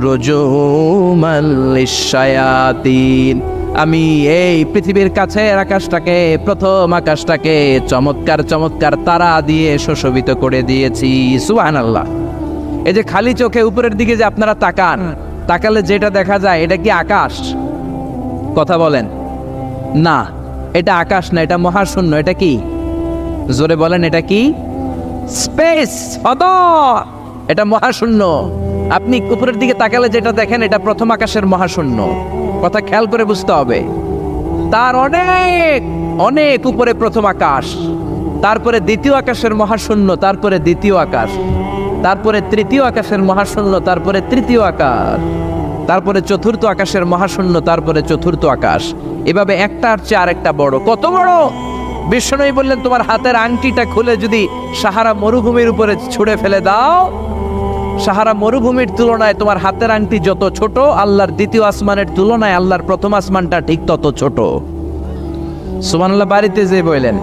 রুজুমান লিশ-শায়াতিন। আমি এই পৃথিবীর কাছের আকাশটাকে, প্রথম আকাশটাকে চমৎকার চমৎকার তারা দিয়ে সুশোভিত করে দিয়েছি। সুবহানাল্লাহ। এই যে খালি চোখে উপরের দিকে যে আপনারা তাকান, তাকালে যেটা দেখা যায় এটা কি আকাশ? কথা বলেন না, এটা আকাশ না, এটা মহাশূন্য। এটা কি? জোরে বলেন, এটা কি? স্পেস, ফাদা। এটা মহাশূন্য। আপনি উপরের দিকে তাকালে যেটা দেখেন এটা প্রথম আকাশের মহাশূন্য। কথা খেয়াল করে বুঝতে হবে। তার অনেক অনেক উপরে প্রথম আকাশ, তারপরে দ্বিতীয় আকাশের মহাশূন্য, তারপরে দ্বিতীয় আকাশ, তারপরে তৃতীয় আকাশের মহাশূন্য, তারপরে তৃতীয় আকাশ, তারপরে চতুর্থ আকাশের মহাশূন্য, তারপরে চতুর্থ আকাশ। এভাবে একটার চেয়ে আরেকটা বড়। কত বড়? বিষ্ণু বললেন, তোমার হাতের আংটিটা খুলে যদি সাহারা মরুভূমির উপরে ছুঁড়ে ফেলে দাও, সাহারা মরুভূমির তুলনায় তোমার হাতের আংটি যত ছোট, আল্লাহর দ্বিতীয় আসমানের তুলনায় আল্লাহর প্রথম আসমানটা ঠিক তত ছোট। সুবহানাল্লাহ। বাড়িতে যে বললেন,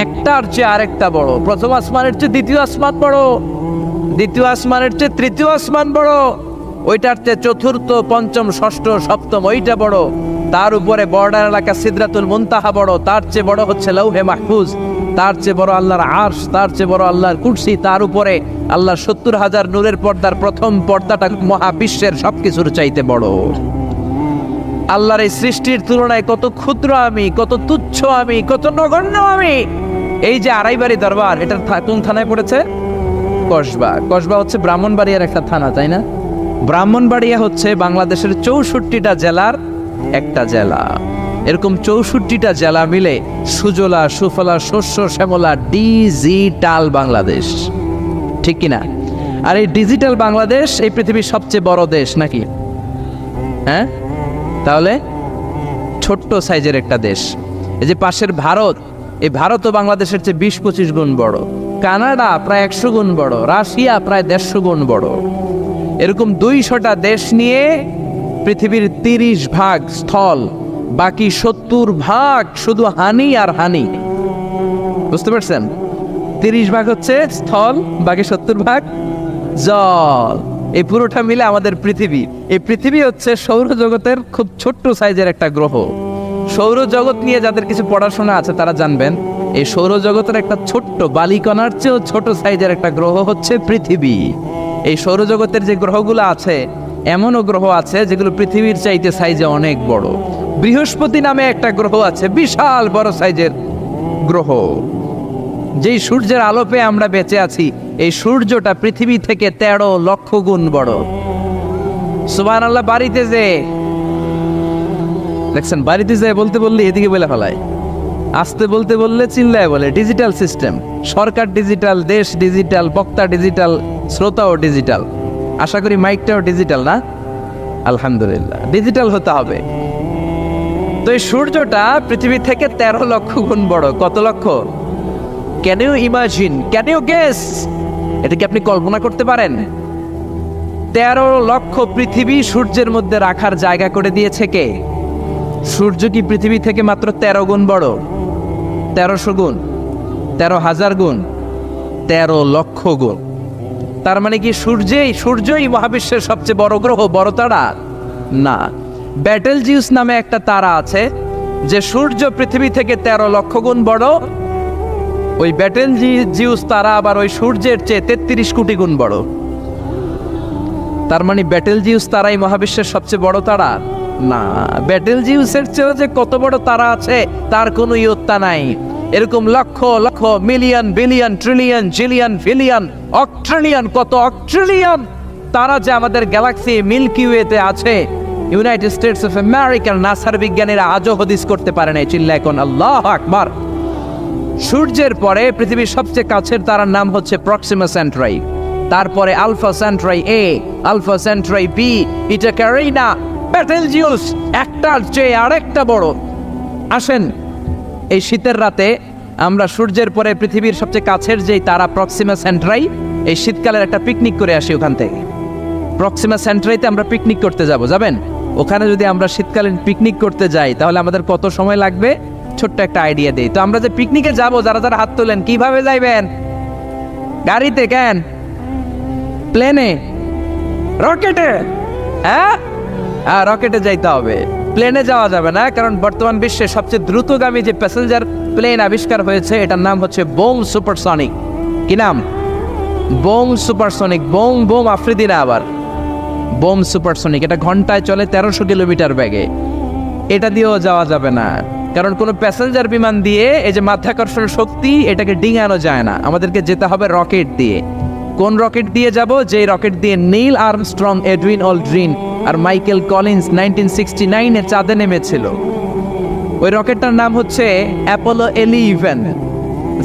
একটার চেয়ে আরেকটা বড়। প্রথম আসমানের চেয়ে দ্বিতীয় আসমান বড়, দ্বিতীয় আসমানের চেয়ে তৃতীয় আসমান বড়, ওইটার চেয়ে চতুর্থ, পঞ্চম, ষষ্ঠ, সপ্তম ওইটা বড়। তার উপরে বর্ডার এলাকা সিদরাতুল মুনতাহা বড়, তার চেয়ে বড় হচ্ছে লৌহে মাহফুজ, তার চেয়ে বড় আল্লাহর আরশ, তার চেয়ে বড় আল্লাহর কুরসি, তার উপরে আল্লাহর 70,000 নূরের পর্দার প্রথম পর্দাটা মহাবিশ্বের সবকিছুর চাইতে বড়। আল্লাহর এই সৃষ্টির তুলনায় কত ক্ষুদ্র আমি, কত তুচ্ছ আমি, কত নগণ্য আমি। এই যে আড়াইবাড়ি দরবার, এটা কোন থানায় পড়েছে? কসবা। কসবা হচ্ছে ব্রাহ্মণবাড়িয়ার একটা থানা, তাই না? ব্রাহ্মণবাড়িয়া হচ্ছে বাংলাদেশের 64টা জেলার একটা জেলা। এরকম 64টা জেলা মিলে সুজলা সুফলা শস্য শ্যামলা ডিজিটাল বাংলাদেশ, ঠিক কিনা? আর এই ডিজিটাল বাংলাদেশ এই পৃথিবীর সবচেয়ে বড় দেশ নাকি? হ্যাঁ, তাহলে ছোট্ট সাইজের একটা দেশ। এই যে পাশের ভারত, এই ভারতও বাংলাদেশের চেয়ে 20-25 গুণ বড়। কানাডা প্রায় 100 গুণ বড়, রাশিয়া প্রায় 150 গুণ বড়। এরকম 200টা দেশ নিয়ে পৃথিবীর 30 ভাগ স্থল, বাকি 70 ভাগ শুধু হানি আর হানি। বুঝতে পারছেন? 30 ভাগ হচ্ছে স্থল, বাকি 70 ভাগ জল। এই পুরোটা মিলে আমাদের পৃথিবী। এই পৃথিবী হচ্ছে সৌরজগতের খুব ছোট্ট সাইজের একটা গ্রহ। সৌরজগৎ নিয়ে যাদের কিছু পড়াশোনা আছে তারা জানবেন, এই সৌরজগতের একটা ছোট্ট বালিকণার চেয়েও ছোট সাইজের একটা গ্রহ হচ্ছে পৃথিবী। এই সৌরজগতের যে গ্রহগুলো আছে, এমনও গ্রহ আছে যেগুলো পৃথিবীর চাইতে সাইজে অনেক বড়। বৃহস্পতি নামে একটা গ্রহ আছে, বিশাল বড় সাইজের গ্রহ। যেই সূর্যের আলো পেয়ে আমরা বেঁচে আছি, এই সূর্যটা পৃথিবী থেকে 13 লক্ষ গুণ বড়। সুবহানাল্লাহ। বাড়িতে যে দেখছেন, বাড়িতে যে বলতে বললে এদিকে বলে ফেলায়, আসতে বলতে বললে চিল্লায় বলে। ডিজিটাল সিস্টেম, সরকার ডিজিটাল, দেশ ডিজিটাল, বক্তা ডিজিটাল, শ্রোতাও ডিজিটাল। আশা করি মাইকটাও ডিজিটাল না? আলহামদুলিল্লাহ, ডিজিটাল হতে হবে। তো এই সূর্যটা পৃথিবী থেকে 13 লক্ষ গুণ বড়। কত লক্ষ? Can you imagine, can you guess? এটা কি আপনি কল্পনা করতে পারেন? 13 লক্ষ পৃথিবী সূর্যের মধ্যে রাখার জায়গা করে দিয়েছে কে? সূর্য কি পৃথিবী থেকে মাত্র 13 গুণ বড়? 1300 গুণ, 13,000 গুণ, 13 লক্ষ গুণ। তার মানে কি সূর্যই মহাবিশ্বের সবচেয়ে বড় গ্রহ, বড় তারা? না, ব্যাটেল জিউস নামে একটা তারা আছে যে সূর্য পৃথিবী থেকে 13 লক্ষ গুণ বড়। ওই ব্যাটেল জিউস তারা আবার ওই সূর্যের চেয়ে 33 কোটি গুণ বড়। তার মানে ব্যাটেল জিউস তারাই মহাবিশ্বের সবচেয়ে বড় তারা? না, ব্যাটেল জিউসের চেয়েও যে কত বড় তারা আছে তার কোনো ইয়ত্তা নাই। এরকম lakh lakh, million, billion, trillion, zillion, billion, octillion, কত অক্ট্রিলিয়ন তারা যে আমাদের গ্যালাক্সি মিল্কি ওয়েতে আছে, ইউনাইটেড স্টেটস অফ আমেরিকার নাসার বিজ্ঞানীরা আজও হদিস করতে পারে নাই। চিল্লায় কোন আল্লাহু আকবার। সূর্যের পরে পৃথিবীর সবচেয়ে কাছের তারার নাম হচ্ছে প্রক্সিমা সেন্ট্রাই, তারপরে আলফা সেন্ট্রাই এ, আলফা সেন্ট্রাই বি, ইটা ক্যারিনা, বেটেলজিউস একটার চেয়ে আরেকটা বড়। আসেন এই শীতের রাতে আমরা সূর্যের পরে পৃথিবীর সবচেয়ে কাছের যেই তারা প্রক্সিমা সেন্ট্রাই, এই শীতকালের একটা পিকনিক করে আসি ওখান থেকে। প্রক্সিমা সেন্ট্রাইতে আমরা পিকনিক করতে যাবেন? ওখানে যদি আমরা শীতকালীন পিকনিক করতে যাই তাহলে আমাদের কত সময় লাগবে? ছোট্ট একটা আইডিয়া দেই তো। আমরা যে পিকনিকে যাব, যারা যারা হাত তোলেন, কিভাবে যাইবেন? গাড়িতে? কেন? প্লেনে? রকেটে? হ্যাঁ, রকেটে যাইতে হবে, প্লেনে যাওয়া যাবে না। কারণ বর্তমান বিশ্বে সবচেয়ে দ্রুতগামী যে প্যাসেঞ্জার প্লেন আবিষ্কার হয়েছে এটার নাম হচ্ছে বোম সুপারসনিক। কি নাম? Bomb supersonic. Bomb bomb Afridi না, আবার বোম সুপারসনিক। এটা ঘন্টায় চলে 1300 কিলোমিটার বেগে। এটা দিয়েও যাওয়া যাবে না, কারণ কোনো প্যাসেঞ্জার বিমান দিয়ে এই যে মাধ্যাকর্ষণ শক্তি এটাকে ডিঙানো যায় না। আমাদেরকে যেতে হবে রকেট দিয়ে। কোন রকেট দিয়ে যাব? যে রকেট দিয়ে নীল আর্মস্ট্রং, এডউইন অলড্রিন আর মাইকেল কলিন্স 1969-এ চাঁদে নেমেছিল। ওই রকেটটার নাম হচ্ছে অ্যাপোলো 11।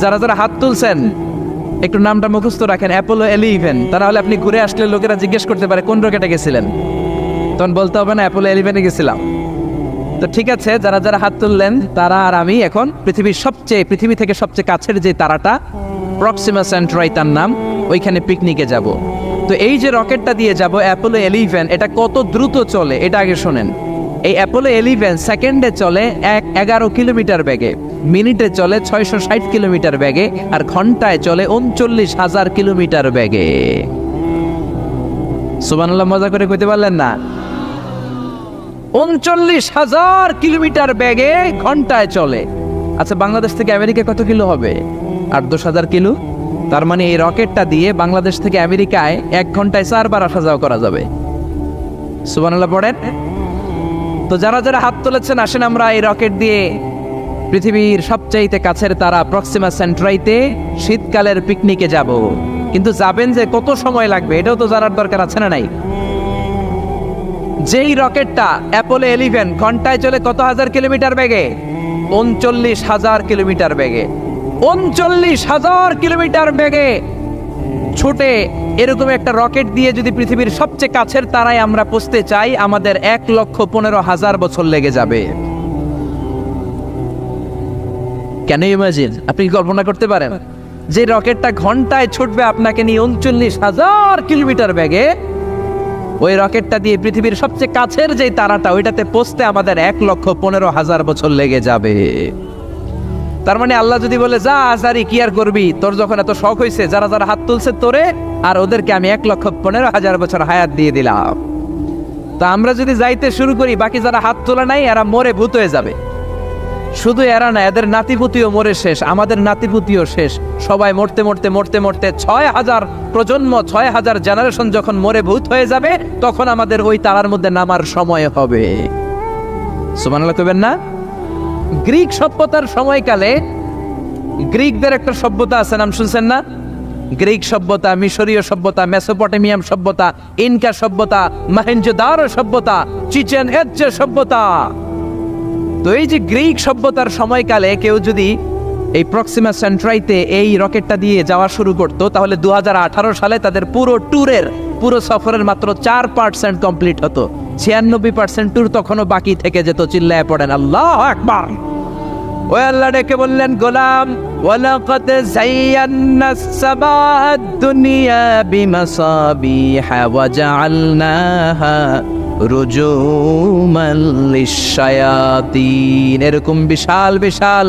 যারা যারা হাত তুলছেন একটু নামটা মুখস্থ রাখেন, অ্যাপোলো 11। তাহলে আপনি ঘুরে আসলে লোকেরা জিজ্ঞেস করতে পারে কোন রকেটে গেছিলেন, তখন বলতে হবে না অ্যাপোলো 11-এ গেছিলাম। তো ঠিক আছে, যারা যারা হাত তুললেন তারা আর আমি এখন পৃথিবী থেকে সবচেয়ে কাছের যে তারাটা প্রক্সিমা সেন্ট্রাই তার নাম, ওইখানে পিকনিকে যাব। তো এই যে রকেটটা দিয়ে যাব অ্যাপোলো 11, এটা কত দ্রুত চলে এটা আগে শোনেন। এই অ্যাপোলো 11 সেকেন্ডে চলে 11 কিলোমিটার বেগে, মিনিটে চলে 660 কিলোমিটার বেগে, আর ঘন্টায় চলে 39,000 কিলোমিটার বেগে। সুবহানাল্লাহ, মজা করে কইতে পারলেন না? 39,000 কিলোমিটার বেগে ঘন্টায় চলে। আচ্ছা, বাংলাদেশ থেকে আমেরিকা কত কিলো হবে? 8-10,000 কিলো। তার মানে এই রকেটটা দিয়ে বাংলাদেশ থেকে আমেরিকায় 1 ঘন্টায় 4 বার আসা যাওয়া করা যাবে। সুবহানাল্লাহ পড়েন। তো যারা যারা হাত তুলেছেন, আসেন আমরা এই রকেট দিয়ে পৃথিবীর সবচাইতে কাছের তারা প্রক্সিমা সেন্ট্রাইতে শীতকালের পিকনিকে যাব। কিন্তু যাবেন যে কত সময় লাগবে এটাও তো জানার দরকার আছে না নাই? যেই রকেটটা অ্যাপোলো 11 ঘন্টায় চলে কত হাজার কিলোমিটার বেগে? 39,000 কিলোমিটার বেগে। 39,000 কিলোমিটার বেগে ছুটে এরকম একটা রকেট দিয়ে যদি পৃথিবীর সবচেয়ে কাছের তারায় আমরা পৌঁছতে চাই, আমাদের 1,15,000 বছর লেগে যাবে। কেন ইমাজিন? আপনি কি কল্পনা করতে পারেন যে রকেটটা ঘন্টায় ছুটবে আপনাকে নিয়ে 39,000 কিলোমিটার বেগে, ওই রকেটটা দিয়ে পৃথিবীর সবচেয়ে কাছের যে তারাটা ওইটাতে পৌঁছতে আমাদের 1,15,000 বছর লেগে যাবে। তার মানে আল্লাহ যদি বলে যা আজারি কি আর করবি, তোর যখন এত শখ হয়েছে, যারা যারা হাত তুলছে তোরে আর ওদেরকে আমি 1,15,000 বছর হায়াত দিয়ে দিলাম। তা আমরা যদি যাইতে শুরু করি, বাকি যারা হাত তোলা নাই এরা মরে ভূত হয়ে যাবে। শুধু এরা না, এদের নাতিপুতিও মরে শেষ, আমাদের নাতিপুতিও শেষ। সবাই মরতে মরতে মরতে মরতে 6,000 প্রজন্ম, 6,000 জেনারেশন যখন মরে ভূত হয়ে যাবে, তখন আমাদের ওই তারার মধ্যে নামার সময় হবে। সুবহানাল্লাহ কইবেন না? গ্রিক সভ্যতার সময়কালে গ্রিকদের একটা সভ্যতা আছে, নাম শুনছেন না? গ্রিক সভ্যতা, মিশরীয় সভ্যতা, মেসোপটেমিয়াম সভ্যতা, ইনকা সভ্যতা, মহেঞ্জোদারো সভ্যতা, চিচেন ইৎজা সভ্যতা। তো এই যে গ্রিক সভ্যতার সময়কালে কেউ যদি এই প্রক্সিমা সেন্ট্রাইতে এই রকেটটা দিয়ে যাওয়া শুরু করতো, তাহলে 2018 সালে তাদের পুরো সফরের মাত্র 4% কমপ্লিট হতো। 96% ট্যুর তখনও বাকি থেকে যেত। চিল্লায় পড়েন আল্লাহু আকবার। ওই আল্লাহ ডেকে বললেন, গোলাম ওয়ালাকাদ যায়্যানাস সামাআদ দুনিয়া বিমাসাবিহা ওয়া জাআলনাহা রুজুমান লিশ-শায়াতিন। এরকম বিশাল বিশাল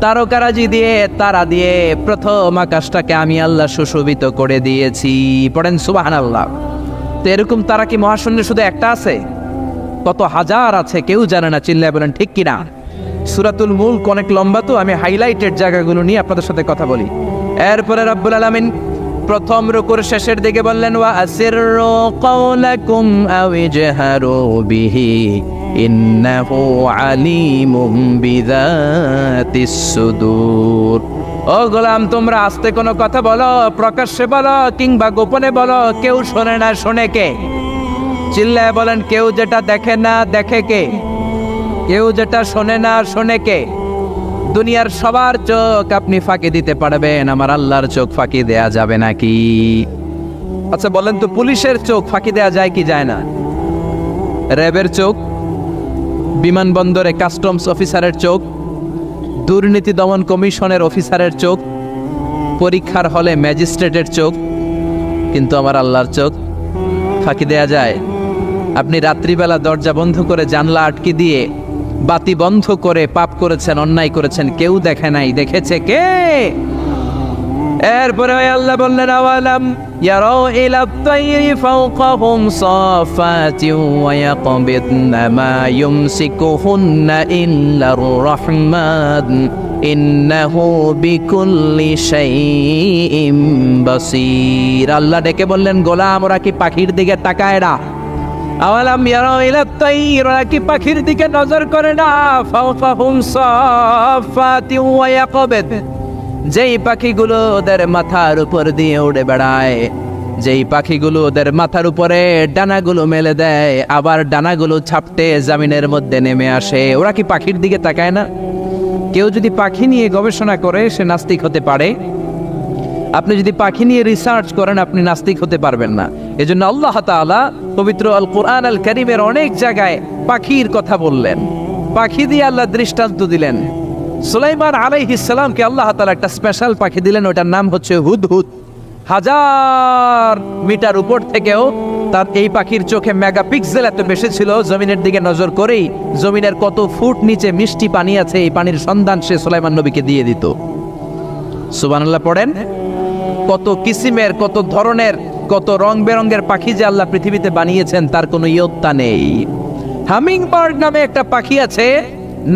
তারকারাজি দিয়ে, তারা দিয়ে প্রথম আকাশটাকে আমি আল্লাহ সুশোভিত করে দিয়েছি। পড়েন সুবহানাল্লাহ। তো এরকম তারা কি মহাশূন্যে শুধু একটা আছে? কত হাজার আছে কেউ জানে না। চিল্লায় বলেন ঠিক কিনা? সূরাতুল মুলক অনেক লম্বা, তো আমি হাইলাইটেড জায়গাগুলো নিয়ে আপনাদের সাথে কথা বলি। এরপরে রব্বুল আলামিন প্রথম রুকুর শেষের দিকে বললেন, ওয়া আসিররু কাওলাকুম আও ইজহারু বিহি ইন্নাহু আলিমুম বিযাতিস সুদূর। ও গোলাম, তোমরা আস্তে কোনো কথা বলো, প্রকাশ্যে বলো কিংবা গোপনে বলো, কেউ শোনে না, শোনে কে? চিল্লায় বলেন, কেউ যেটা দেখে না দেখে কে? কেউ যেটা শোনে না শোনে কে? দুনিয়ার সবার চোখ আপনি ফাঁকি দিতে পারবেন, আমার আল্লাহর চোখ ফাঁকি দেয়া যাবে নাকি? আচ্ছা বলেন তো, পুলিশের চোখ ফাঁকি দেয়া যায় কি যায় না? র্যাবের চোখ, বিমানবন্দরে কাস্টমস অফিসারের চোখ, দুর্নীতি দমন কমিশনের অফিসারের চোখ, পরীক্ষার হলে ম্যাজিস্ট্রেটের চোখ, কিন্তু আমার আল্লাহর চোখ ফাঁকি দেয়া যায়? আপনি রাত্রিবেলা দরজা বন্ধ করে জানলা আটকে দিয়ে বাতি বন্ধ করে পাপ করেছেন, অন্যায় করেছেন, কেউ দেখে নাই, দেখেছে কে? এরপরে আল্লাহ বললেন, আওয়ালাম ইয়ারাউ ইলা তাইরি ফাওকাহুম সাফাতিন ওয়া ইয়াকবিদনা মা ইউমসিকুহুন্না ইল্লার রাহমান ইন্নাহু বিকুল্লি শাইইন বাসীর। আল্লাহ ডেকে বললেন, গোলাম ওরা কি পাখির দিকে তাকায় না? আওয়ালাম ইয়ারাউ ইলা তাইর, ওরা কি পাখির দিকে নজর করে না? ফাওকাহুম সাফাতিন ওয়া ইয়াকবিদ, যেই পাখিগুলো ওদের মাথার উপর দিয়ে উড়ে বেড়ায়, যেই পাখিগুলো ওদের মাথার উপরে ডানাগুলো মেলে দেয়, আবার ডানাগুলো ছাপটে জমিনের মধ্যে নেমে আসে, ওরা কি পাখির দিকে তাকায় না? কেউ যদি পাখি নিয়ে গবেষণা করে সে নাস্তিক হতে পারে। আপনি যদি পাখি নিয়ে রিসার্চ করেন আপনি নাস্তিক হতে পারবেন না। এজন্য আল্লাহ তাআলা পবিত্র আল কোরআন আল কারীমের অনেক জায়গায় পাখির কথা বললেন, পাখি দিয়ে আল্লাহ দৃষ্টান্ত দিলেন। সুলাইমান আলাইহিস সালামকে আল্লাহ তাআলা একটা স্পেশাল পাখি দিলেন, ওটার নাম হচ্ছে হুদহুদ। 1000 মিটার উপর থেকেও তার এই পাখির চোখে মেগাপিক্সেল এত বেশি ছিল, জমিনের দিকে নজর করেই জমিনের কত ফুট নিচে মিষ্টি পানি আছে এই পানির সন্ধান সে সুলাইমান নবীকে দিয়ে দিত। সুবহানাল্লাহ পড়েন। কত কিসিমের, কত ধরনের, কত রং বেরঙের পাখি যে আল্লাহ পৃথিবীতে বানিয়েছেন তার কোনো ইয়ত্তা নেই। হামিং বার্ড নামে একটা পাখি আছে,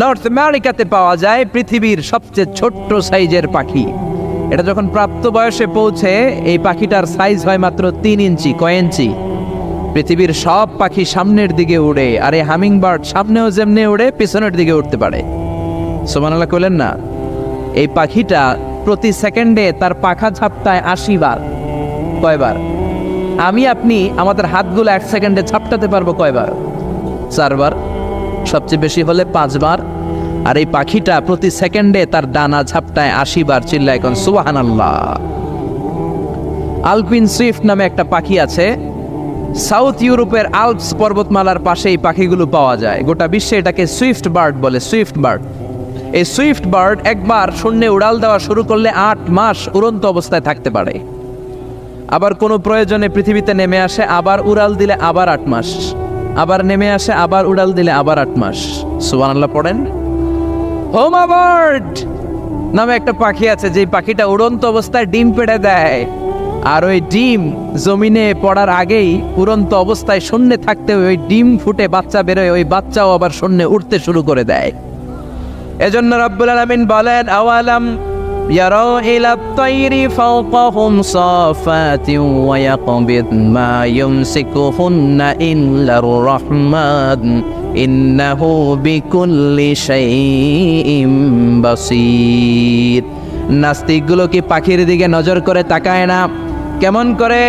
নর্থ আমেরিকাতে পাওয়া যায়, পৃথিবীর সবচেয়ে ছোট্ট সাইজের পাখি। এটা যখন প্রাপ্ত বয়সে পৌঁছে এই পাখিটার সাইজ হয় মাত্র 3 ইঞ্চি। কয় ইঞ্চি? পৃথিবীর সব পাখি সামনের দিকে উড়ে, আর এই হামিং বার্ড সামনেও যেমনি উড়ে পিছনের দিকে উঠতে পারে। সুবহানাল্লাহ কইলেন না? এই পাখিটা প্রতি সেকেন্ডে তার পাখা ঝাপটায় 80 বার। কয়বার? আমি আপনি আমাদের হাতগুলো 1 সেকেন্ডে ঝাপটাতে পারবো কয়বার? 4 বার, সবচেয়ে বেশি হলে 5 বার। আর এই পাখিটা প্রতি সেকেন্ডে তার ডানা ঝাপটায় 80 বার। চিল্লায় এখন সুবহানাল্লাহ। আলপিন সুইফট নামে একটা পাখি আছে, সাউথ ইউরোপের আল্পস পর্বতমালার পাশে এই পাখিগুলো পাওয়া যায়। গোটা বিশ্বে এটাকে সুইফট বার্ড বলে, সুইফট বার্ড। এই সুইফট বার্ড একবার শূন্যে উড়াল দেওয়া শুরু করলে 8 মাস উড়ন্ত অবস্থায় থাকতে পারে। আবার কোনো প্রয়োজনে পৃথিবীতে নেমে আসে, আবার উড়াল দিলে আবার 8 মাস, আবার নেমে আসে, আবার উড়াল দিলে আবার 8 মাস। সুবহানাল্লাহ পড়েন। হোমা বার্ড নামে একটা পাখি আছে, যে পাখিটা উড়ন্ত অবস্থায় ডিম পেড়ে দেয়, আর ওই ডিম জমিনে পড়ার আগেই উড়ন্ত অবস্থায় শূন্যে থাকতে ওই ডিম ফুটে বাচ্চা বেরোয়, ওই বাচ্চাও আবার শূন্যে উঠতে শুরু করে দেয়। এজন্য রব্বুল আলামিন বলেন, আওয়ালাম ইয়ারাউ ইলা তাইরি ফাওকাহুম সাফাতিন ওয়া ইয়াকবিদ মা ইউমসিকুহুন্না ইল্লার রাহমান ইন্নাহু বিকুল্লি শাইইন বাসীর। নাস্তিকগুলো কি পাখির দিকে নজর করে তাকায় না? কেমন করে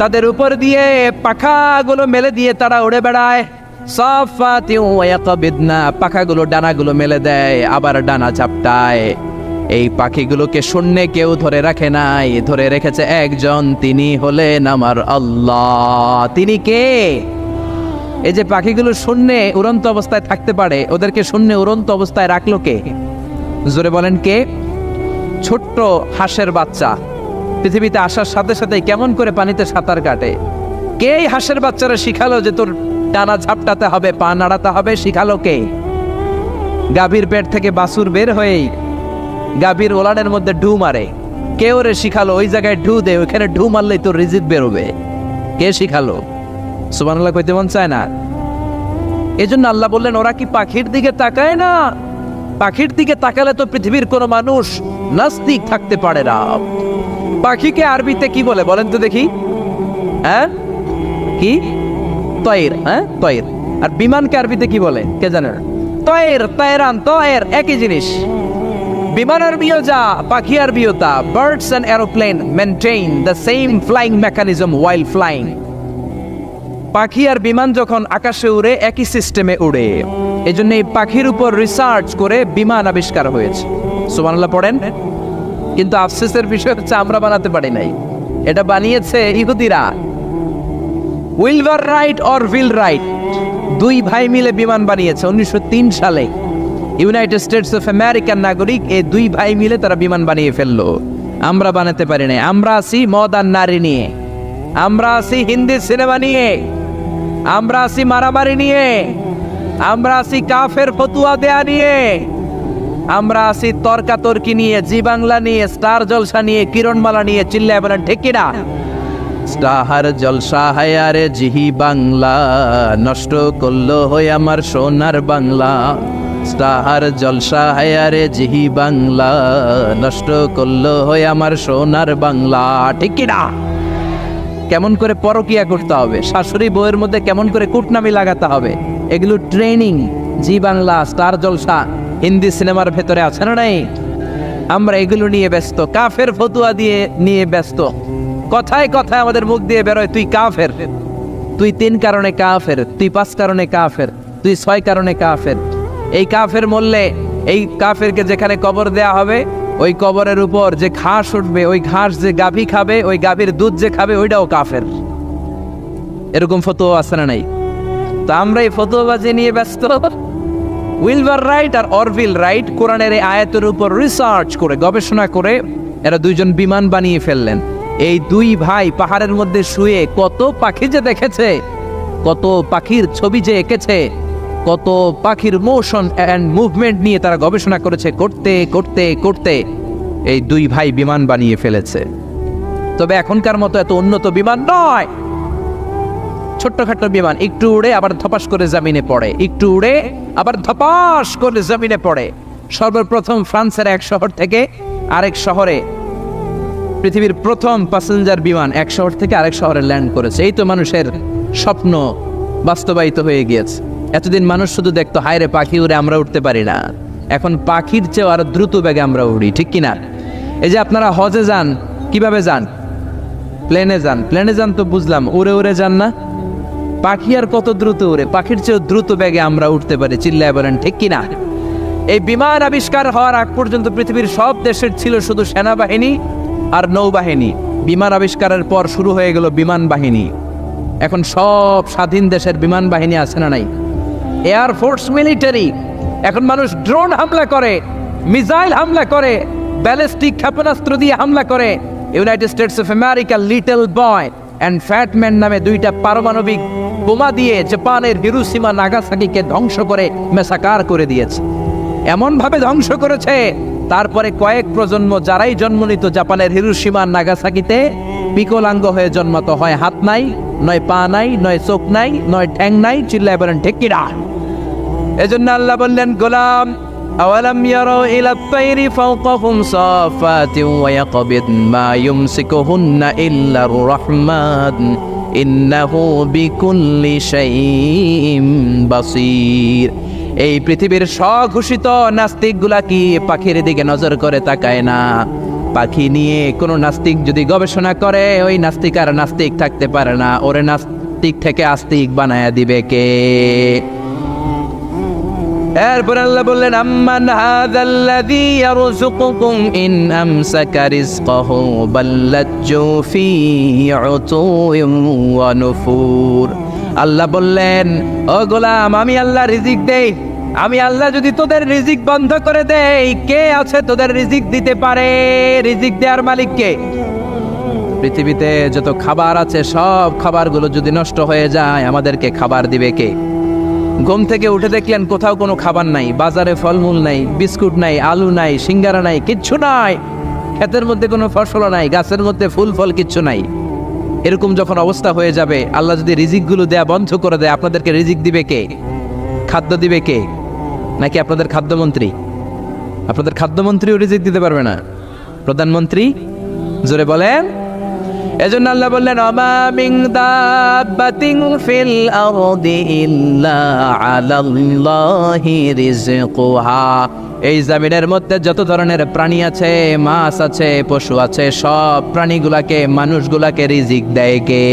তাদের উপর দিয়ে পাখাগুলো মেলে দিয়ে তারা উড়ে বেড়ায়। সাফাতিন ওয়া ইয়াকবিদনা, পাখাগুলো ডানাগুলো মেলে দেয়, আবার ডানা ঝাপটায়। এই পাখিগুলোকে শূন্যে কেউ ধরে রাখে নাই, ধরে রেখেছে একজন, তিনি হলেন আমার আল্লাহ। তিনি কে? এই যে পাখিগুলো শূন্যে উড়ন্ত অবস্থায় থাকতে পারে, ওদেরকে শূন্যে উড়ন্ত অবস্থায় রাখলো কে? জোরে বলেন কে? ছোট্ট হাঁসের বাচ্চা পৃথিবীতে আসার সাথে সাথে কেমন করে পানিতে সাঁতার কাটে? কে এই হাঁসের বাচ্চারা শিখালো যে তোর ডানা ঝাপটাতে হবে, পা নাড়াতে হবে? শিখালো কে? গাভীর পেট থেকে বাছুর বের হয়েই গাভীর ওলানের মধ্যে ঢু মারে। কে ওরে শিখালো ওই জায়গায় ঢু দে, ওইখানে ঢু মারলেই তোর রিজিক বেরোবে? কে শিখালো? সুবহানাল্লাহ কইতে মন চায় না? এজন্য আল্লাহ বললেন ওরা কি পাখির দিকে তাকায় না? পাখির দিকে তাকালে তো পৃথিবীর কোনো মানুষ নাস্তিক থাকতে পারে না। পাখিকে আরবিতে কি বলে বলেন তো দেখি? হ্যাঁ কি? তয়ের। হ্যাঁ তয়ের। আর বিমানকে আরবিতে কি বলে কে জানেন? তয়ের, তয়রান, তয়ের একই জিনিস। বিমান আরবিও যা, পাখি আরবিও তা। Birds and aeroplane maintain the same flying mechanism while flying. পাখি আর বিমান যখন আকাশে উড়ে একই সিস্টেমে উড়ে, এই জন্য এই পাখির উপর রিসার্চ করে বিমান আবিষ্কার হয়েছে। সুবহানাল্লাহ পড়েন। কিন্তু আফসোসের বিষয় হচ্ছে আমরা বানাতে পারি নাই, এটা বানিয়েছে ইহুদিরা। উইলভার রাইট অর উইল রাইট দুই ভাই মিলে বিমান বানিয়েছে 1903 সালে। ইউনাইটেড স্টেটস অফ আমেরিকার নাগরিক এই দুই ভাই মিলে তারা বিমান বানিয়ে ফেললো। আমরা বানাতে পারি নাই। আমরা আছি মদ আর নারী নিয়ে, আমরা আছি হিন্দি সিনেমা নিয়ে, আমরা আছি মারামারি নিয়ে, আমরা আছি কাফের ফতুয়া দেয়া নিয়ে, আমরা আছি তর্কাতর্কি নিয়ে, জি বাংলা নিয়ে, স্টার জলসা নিয়ে, কিরণমালা নিয়ে। চিল্লায় বলেন ঠিক কিনা? স্টার জলসা হায়ারে জিহি বাংলা, নষ্ট করলো হয়ে আমার সোনার বাংলা। স্টার জলসা হায়ারে জিহি বাংলা, নষ্ট করলো হয়ে আমার সোনার বাংলা। ঠিক কিনা? কেমন করে পরকিয়া করতে হবে, শাশুড়ি বউয়ের মধ্যে কেমন করে কুটনামি লাগাতে হবে, এগুলো ট্রেনিং জি বাংলা, স্টার জলসা, হিন্দি সিনেমার ভেতরে আছে না নাই? আমরা এগুলো নিয়ে ব্যস্ত, কাফের ফতুয়া দিয়ে নিয়ে ব্যস্ত। কথায় কথায় আমাদের মুখ দিয়ে বেরোয় তুই কাফের, তুই 3 কারণে কাফের, তুই 5 কারণে কাফের, তুই 6 কারণে কাফের। এই কাফের মরলে এই কাফেরকে যেখানে কবর দেয়া হবে ওই কবরের উপর যে ঘাস উঠবে, ওই ঘাস যে গাভী খাবে, ওই গাভীর দুধ যে খাবে ওইটাও কাফের। এরকম ফতোয়া আছে না নাই? তো আমরা এই ফতোয়াবাজি নিয়ে ব্যস্ত। উইলভার রাইট আর অরভিল রাইট কোরআনের এই আয়াতের উপর রিসার্চ করে, গবেষণা করে এরা দুইজন বিমান বানিয়ে ফেললেন। এই দুই ভাই পাহাড়ের মধ্যে শুয়ে কত পাখি যে দেখেছে, কত পাখির ছবি যে এঁকেছে, কত পাখির মোশন অ্যান্ড মুভমেন্ট নিয়ে তারা গবেষণা করেছে। করতে করতে করতে এই দুই ভাই বিমান বানিয়ে ফেলেছে। তবে এখনকার মতো এত উন্নত বিমান নয়, ছোট্টখাট্ট বিমান, একটু উড়ে আবার ধপাস করে জমিনে পড়ে, একটু উড়ে আবার ধপাস করে জমিনে পড়ে। সর্বপ্রথম ফ্রান্সের এক শহর থেকে আরেক শহরে পৃথিবীর প্রথম প্যাসেঞ্জার বিমান এক শহর থেকে আরেক শহরে ল্যান্ড করেছে। এই তো মানুষের স্বপ্ন বাস্তবায়িত হয়ে গিয়েছে। এতদিন মানুষ শুধু দেখতো হায় রে পাখি উড়ে, আমরা উঠতে পারি না। এখন পাখির চেয়েও আরো দ্রুত বেগে আমরা উড়ি। ঠিক কিনা? এই যে আপনারা হজে যান, কিভাবে যান? প্লেনে যান। প্লেনে যান তো বুঝলাম, উড়ে উড়ে যান না? পাখি আর কত দ্রুত উড়ে, পাখির চেয়েও দ্রুত বেগে আমরা উঠতে পারি। চিল্লায় বলেন ঠিক কিনা? এই বিমান আবিষ্কার হওয়ার আগ পর্যন্ত পৃথিবীর সব দেশের ছিল শুধু সেনাবাহিনী আর নৌবাহিনী। বিমান আবিষ্কারের পর শুরু হয়ে গেল বিমান বাহিনী। এখন সব স্বাধীন দেশের বিমান বাহিনী আছে না নাই? Air force, military. এখন মানুষ ড্রোন হামলা করে, মিসাইল হামলা করে, ব্যালিস্টিক ক্ষেপণাস্ত্র দিয়ে হামলা করে। United states of America little boy and fat man নামে 2টা পারমাণবিক বোমা দিয়ে জাপানের হিরোশিমা নাগাসাকিকে ধ্বংস করে মেসাকার করে দিয়েছে। এমন ভাবে ধ্বংস করেছে, তারপরে কয়েক প্রজন্ম যারাই জন্ম নিত জাপানের হিরোশিমা নাগাসাকিতে বিকলাঙ্গ হয়ে জন্মাতো। হয় হাত নাই, নয় পা নাই, নয় চোখ নাই, নয় ঠ্যাং নাই। চিল্লায় বলেন ঠিক কিনা? এজন্য আল্লাহ বললেন গোলাম, আওয়ালাম ইয়ারাউ ইলা আত-তায়রি ফাওকাহুম সাফাতিন ওয়া ইয়াকবিদ মা ইউমসিকুহুন্না ইল্লার রাহমান ইন্নাহু বিকুল্লি শাইইন বাসীর। এই পৃথিবীর স্বঘোষিত নাস্তিকগুলা কি পাখির দিকে নজর করে তাকায় না? পাখি নিয়ে কোনো নাস্তিক যদি গবেষণা করে, ওই নাস্তিক আর নাস্তিক থাকতে পারে না। ওরে নাস্তিক থেকে আস্তিক বানায়া দিবে কে? এরপর আল্লাহ বললেন, আম্মান হাযাল্লাযী ইয়ারযুকুকুম ইন আমসাকা রিজকাহু বাল্লাজ্জু ফী উতুইন ওয়া নুফুর। আল্লাহ বললেন, ও গোলাম, আমি আল্লাহ রিজিক দেই, আমি আল্লাহ যদি তোদের রিজিক বন্ধ করে দেই, কে আছে তোদের রিজিক দিতে পারে? রিজিক দেওয়ার মালিক কে? পৃথিবীতে যত খাবার আছে সব খাবারগুলো যদি নষ্ট হয়ে যায়, আমাদেরকে খাবার দিবে কে? ঘুম থেকে উঠে দেখলেন কোথাও কোনো খাবার নাই, বাজারে ফলমূল নাই, বিস্কুট নাই, আলু নাই, সিঙ্গারা নাই, কিচ্ছু নাই, ক্ষেতের মধ্যে কোনো ফসল নাই, গাছের মধ্যে ফুল ফল কিচ্ছু নাই। এরকম যখন অবস্থা হয়ে যাবে, আল্লাহ যদি রিজিকগুলো দেয়া বন্ধ করে দেয়, আপনাদেরকে রিজিক দিবে কে? খাদ্য দিবে কে? নাকি আপনাদের খাদ্যমন্ত্রী? আপনাদের খাদ্যমন্ত্রীও রিজিক দিতে পারবে না, প্রধানমন্ত্রী? জোরে বলেন। এজন্য আল্লাহ বললেন, ওমা মিন দাব্বাতিন ফিল আরদি ইল্লা আলাল্লাহি রিজকুহা। এই জমিনের মধ্যে যত ধরনের প্রাণী আছে, মাছ আছে, পশু আছে, সব প্রাণীগুলাকে, মানুষগুলাকে রিজিক দেয় কে?